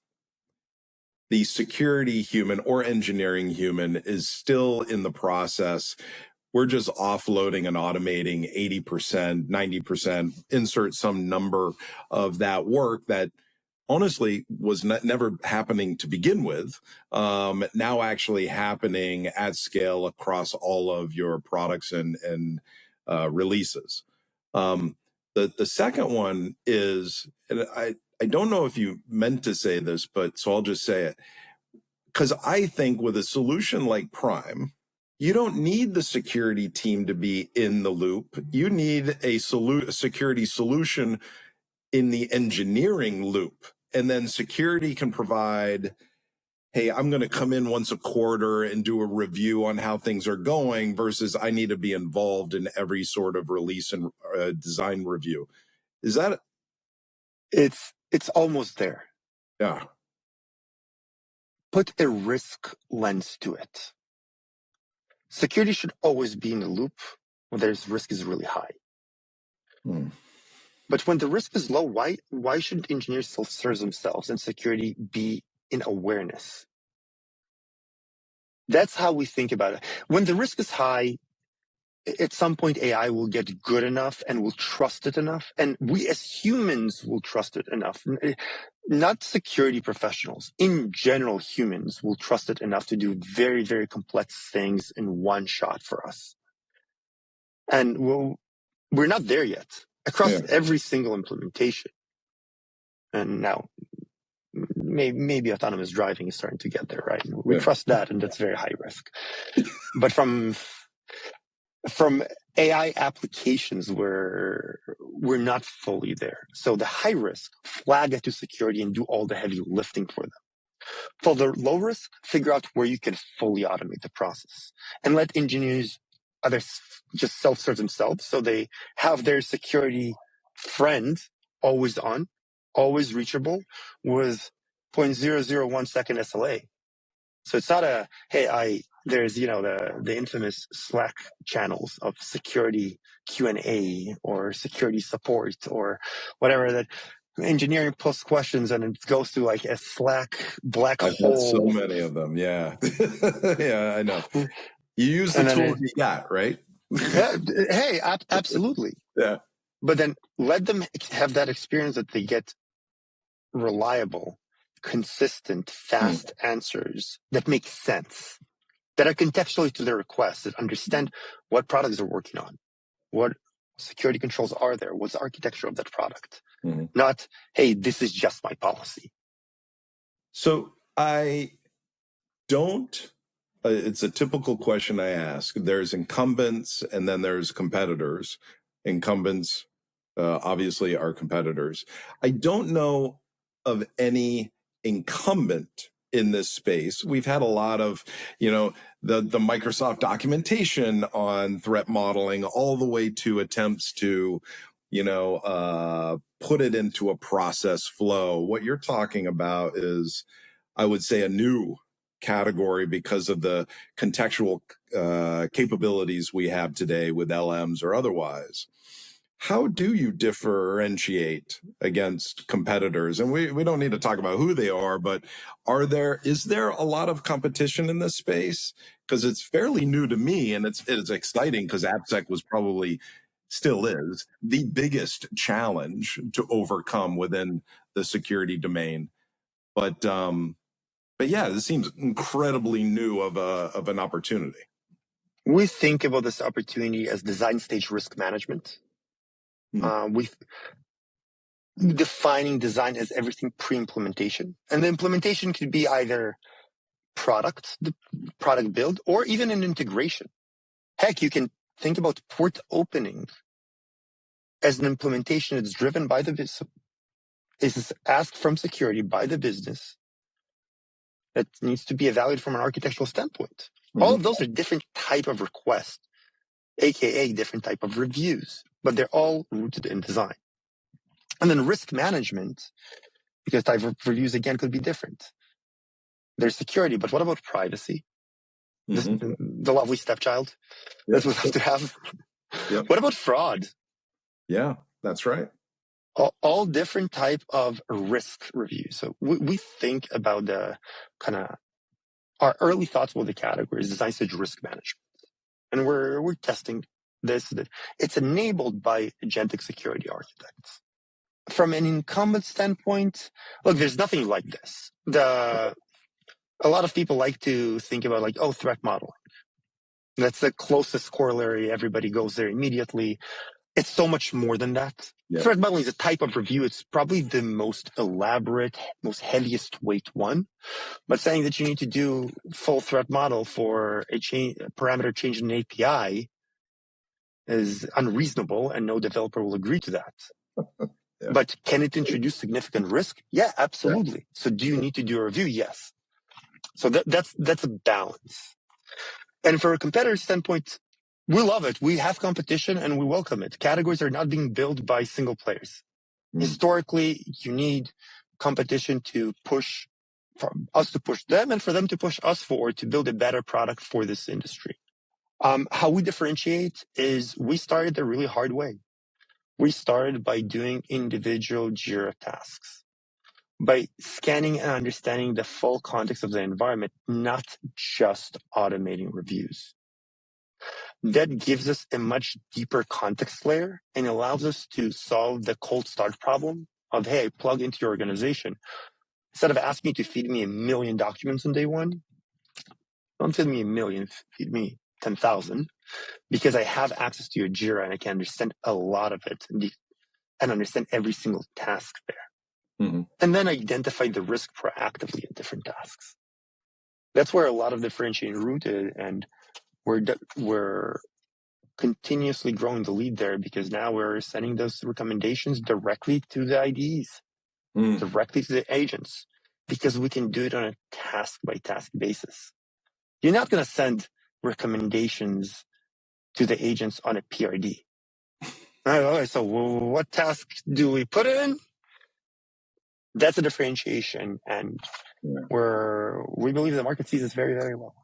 the security human or engineering human is still in the process. We're just offloading and automating 80%, 90%, insert some number of that work that honestly was never happening to begin with, now actually happening at scale across all of your products and releases. The second one is, and I don't know if you meant to say this, but so I'll just say it, because I think with a solution like Prime, you don't need the security team to be in the loop. You need a security solution in the engineering loop. And then security can provide, hey, I'm going to come in once a quarter and do a review on how things are going, versus I need to be involved in every sort of release and design review. Is that? It's almost there. Yeah. Put a risk lens to it. Security should always be in the loop when there's risk is really high. But when the risk is low, why should engineers self-serve themselves and security be in awareness? That's how we think about it. When the risk is high, at some point AI will get good enough and will trust it enough, and we as humans will trust it enough. Not security professionals, in general, humans will trust it enough to do very, very complex things in one shot for us. And we're not there yet across every single implementation. And now maybe autonomous driving is starting to get there, right? We trust that, and that's very high risk. But from AI applications, we're not fully there. So the high risk, flag it to security and do all the heavy lifting for them. For the low risk, figure out where you can fully automate the process and let engineers either just self-serve themselves, so they have their security friend always on, always reachable with 0.001 second SLA. So it's not there's, the infamous Slack channels of security Q&A or security support or whatever, that engineering posts questions and it goes to like a Slack black I've hole. Had so many of them. Yeah. Yeah, I know. You use the tools you got, right? Hey, absolutely. Yeah. But then let them have that experience that they get reliable, consistent, fast answers that make sense, that are contextually to their request, that understand what products they're working on, what security controls are there, what's the architecture of that product. Not, hey, this is just my policy. So I don't, it's a typical question I ask. There's incumbents and then there's competitors. Incumbents, obviously, are competitors. I don't know of any incumbent in this space. We've had a lot of, the Microsoft documentation on threat modeling, all the way to attempts to, put it into a process flow. What you're talking about is, I would say, a new category because of the contextual capabilities we have today with LMs or otherwise. How do you differentiate against competitors? And we don't need to talk about who they are, but is there a lot of competition in this space? Because it's fairly new to me, and it's exciting because AppSec was still is the biggest challenge to overcome within the security domain. But yeah, this seems incredibly new of an opportunity. We think about this opportunity as design stage risk management. We've defining design as everything pre-implementation, and the implementation could be either the product build, or even an integration. Heck, you can think about port opening as an implementation that's driven by the business, is asked from security by the business, that needs to be evaluated from an architectural standpoint. All of those are different type of requests, aka different type of reviews, but they're all rooted in design. And then risk management, because type of reviews again could be different. There's security, but what about privacy? The lovely stepchild that we have to have. What about fraud? Yeah, that's right. All different type of risk reviews. So we think about the our early thoughts about the category is design stage risk management. And we're testing this. It's enabled by agentic security architects. From an incumbent standpoint, look, there's nothing like this. A lot of people like to think about threat modeling. That's the closest corollary. Everybody goes there immediately. It's so much more than that. Yeah. Threat modeling is a type of review. It's probably the most elaborate, most heaviest weight one. But saying that you need to do full threat model for a parameter change in an API is unreasonable, and no developer will agree to that. Yeah. But can it introduce significant risk? Yeah, absolutely. Yeah. So do you need to do a review? Yes. So that's a balance. And for a competitor standpoint, we love it. We have competition and we welcome it. Categories are not being built by single players. Historically, you need competition to push us to push them and for them to push us forward to build a better product for this industry. How we differentiate is we started the really hard way. We started by doing individual Jira tasks, by scanning and understanding the full context of the environment, not just automating reviews. that gives us a much deeper context layer and allows us to solve the cold start problem of, hey, plug into your organization. Instead of asking you to feed me 1 million documents on day one, don't feed me 1 million, feed me 10,000, because I have access to your Jira and I can understand a lot of it and understand every single task there. Mm-hmm. And then identify the risk proactively in different tasks. That's where a lot of differentiating rooted, and we're continuously growing the lead there, because now we're sending those recommendations directly to the IDs, directly to the agents, because we can do it on a task by task basis. You're not going to send recommendations to the agents on a PRD. All right, so what task do we put in? That's a differentiation, and we believe the market sees this very, very well.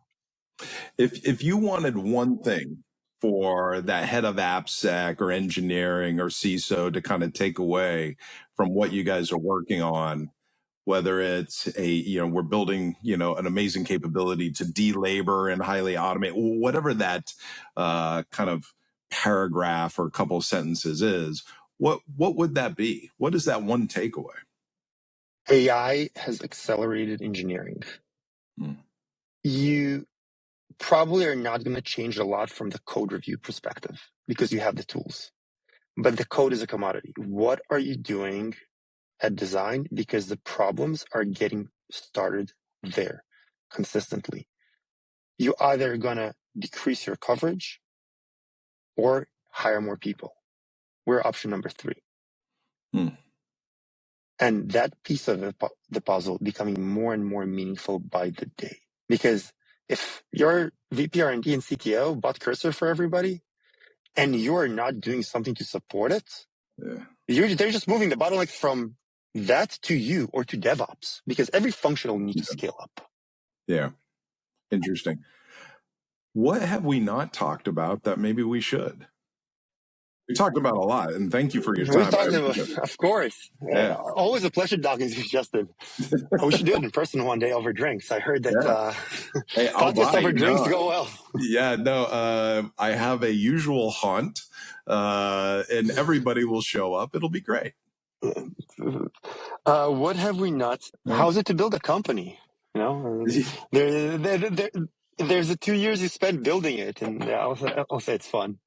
If you wanted one thing for that head of AppSec or engineering or CISO to kind of take away from what you guys are working on, whether it's we're building, an amazing capability to delabor and highly automate, whatever that kind of paragraph or couple sentences is, what would that be? What is that one takeaway? AI has accelerated engineering. You probably are not going to change a lot from the code review perspective because you have the tools. But the code is a commodity. What are you doing at design? Because the problems are getting started there consistently. You either going to decrease your coverage or hire more people. We're option number 3. And that piece of the puzzle becoming more and more meaningful by the day. Because if your VP R&D and CTO bought Cursor for everybody, and you're not doing something to support it, they're just moving the bottleneck from that to you or to DevOps, because every functional needs to scale up. Yeah. Interesting. What have we not talked about that maybe we should? We talked about a lot, and thank you for your time. We talked about, of course. Yeah. Always a pleasure talking to you, Justin. We should do it in person one day over drinks. I heard that podcasts over drinks go well. Yeah, no, I have a usual haunt, and everybody will show up. It'll be great. What have we not? How's it to build a company? There's the 2 years you spent building it, and I'll say it's fun.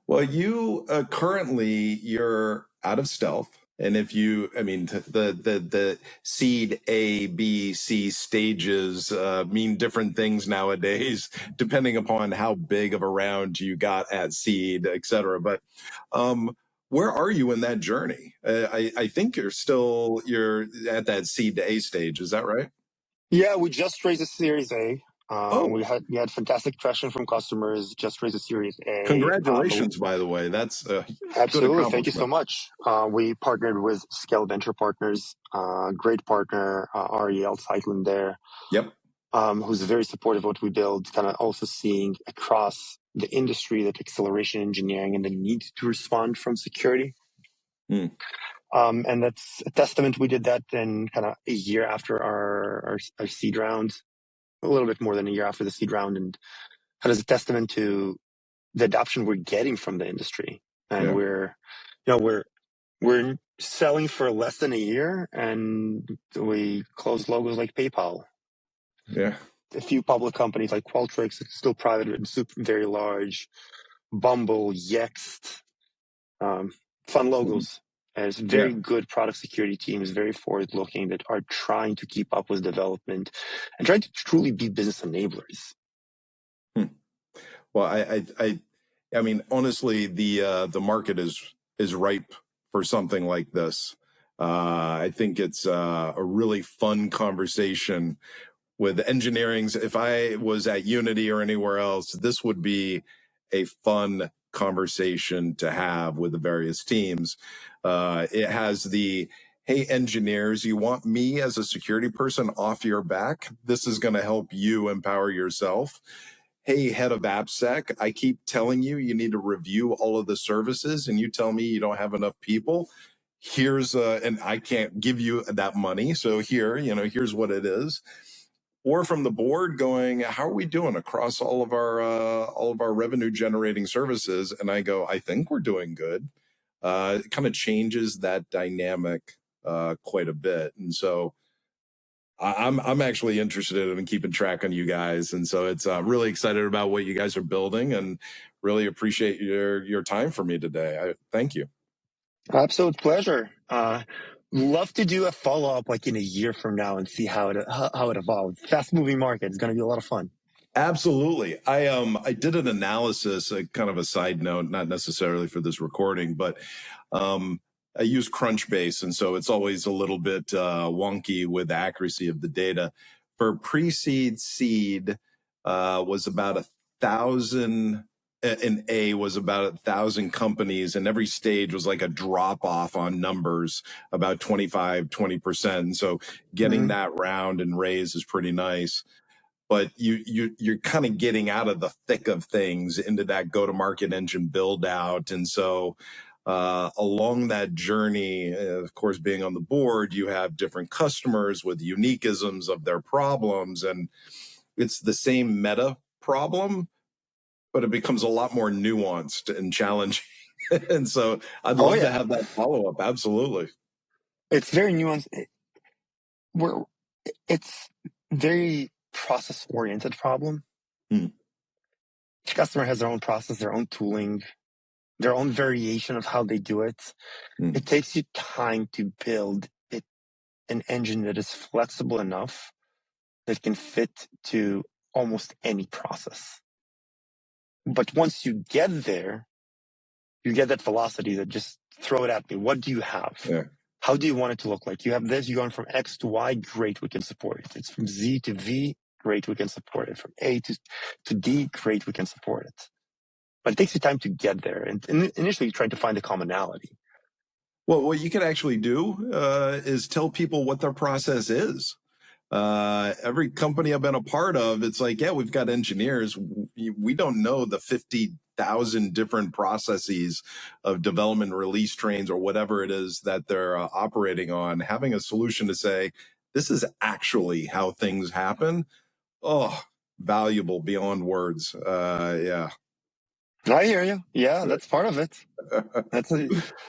Well, you currently you're out of stealth. And if the seed A, B, C stages mean different things nowadays, depending upon how big of a round you got at seed, et cetera. But where are you in that journey? I think you're at that seed to A stage. Is that right? Yeah, we just raised a Series A. We had fantastic traction from customers. Just raised a Series A. Congratulations, by the way. That's absolutely. Thank you so much. We partnered with Scale Venture Partners, great partner, REL Cycling there. Yep. Who's very supportive of what we build. Kind of also seeing across the industry that acceleration engineering and the need to respond from security. And that's a testament. We did that in kind of a year after our seed round, a little bit more than a year after the seed round, and kind of a testament to the adoption we're getting from the industry. And we're selling for less than a year, and we closed logos like PayPal. Yeah. A few public companies like Qualtrics, it's still private and super very large. Bumble, Yext, fun logos. There's very good product security teams, very forward-looking, that are trying to keep up with development and trying to truly be business enablers. Well, I mean, honestly, the market is ripe for something like this. I think it's a really fun conversation with engineering. If I was at Unity or anywhere else, this would be a fun conversation to have with the various teams. It has the, hey, engineers, you want me as a security person off your back? This is going to help you empower yourself. Hey, head of AppSec, I keep telling you need to review all of the services, and you tell me you don't have enough people. Here's and I can't give you that money, so here's what it is. or from the board going, how are we doing across all of our revenue generating services? And I go, I think we're doing good. It kind of changes that dynamic quite a bit. And so I'm actually interested in keeping track on you guys. And so it's really excited about what you guys are building, and really appreciate your time for me today. Thank you. Absolute pleasure. Love to do a follow-up like in a year from now and see how it evolves. Fast-moving market. It's going to be a lot of fun. Absolutely. I did an analysis, a kind of a side note, not necessarily for this recording, but I use Crunchbase, and so it's always a little bit wonky with the accuracy of the data. For pre-seed, seed was about 1,000. In A was about 1,000 companies, and every stage was like a drop off on numbers, about 20%. And so getting that round and raise is pretty nice. But you're kind of getting out of the thick of things into that go-to-market engine build out. And so along that journey, of course, being on the board, you have different customers with uniquisms of their problems, and it's the same meta problem, but it becomes a lot more nuanced and challenging. And so I'd love to have that follow-up. Absolutely. It's very nuanced. It's very process-oriented problem. Each customer has their own process, their own tooling, their own variation of how they do it. It takes you time to build an engine that is flexible enough that can fit to almost any process. But once you get there, you get that velocity that just throw it at me. What do you have? Yeah. How do you want it to look like? You have this, you're going from X to Y, great, we can support it. It's from Z to V, great, we can support it. From A to D, great, we can support it. But it takes you time to get there. And initially, you try to find a commonality. Well, what you can actually do is tell people what their process is. Every company I've been a part of, it's like, yeah, we've got engineers. We don't know the 50,000 different processes of development, release trains, or whatever it is that they're operating on. Having a solution to say, this is actually how things happen. Oh, valuable beyond words. Yeah. I hear you. Yeah, that's part of it. That's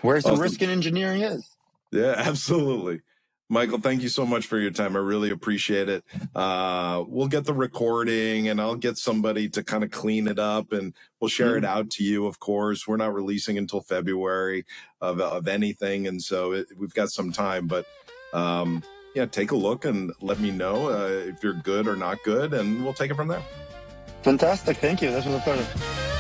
where's the risk in engineering is. Yeah, absolutely. Michael, thank you so much for your time. I really appreciate it. We'll get the recording, and I'll get somebody to kind of clean it up, and we'll share it out to you, of course. We're not releasing until February of anything, and so we've got some time. But yeah, take a look and let me know if you're good or not good, and we'll take it from there. Fantastic. Thank you. That was a pleasure.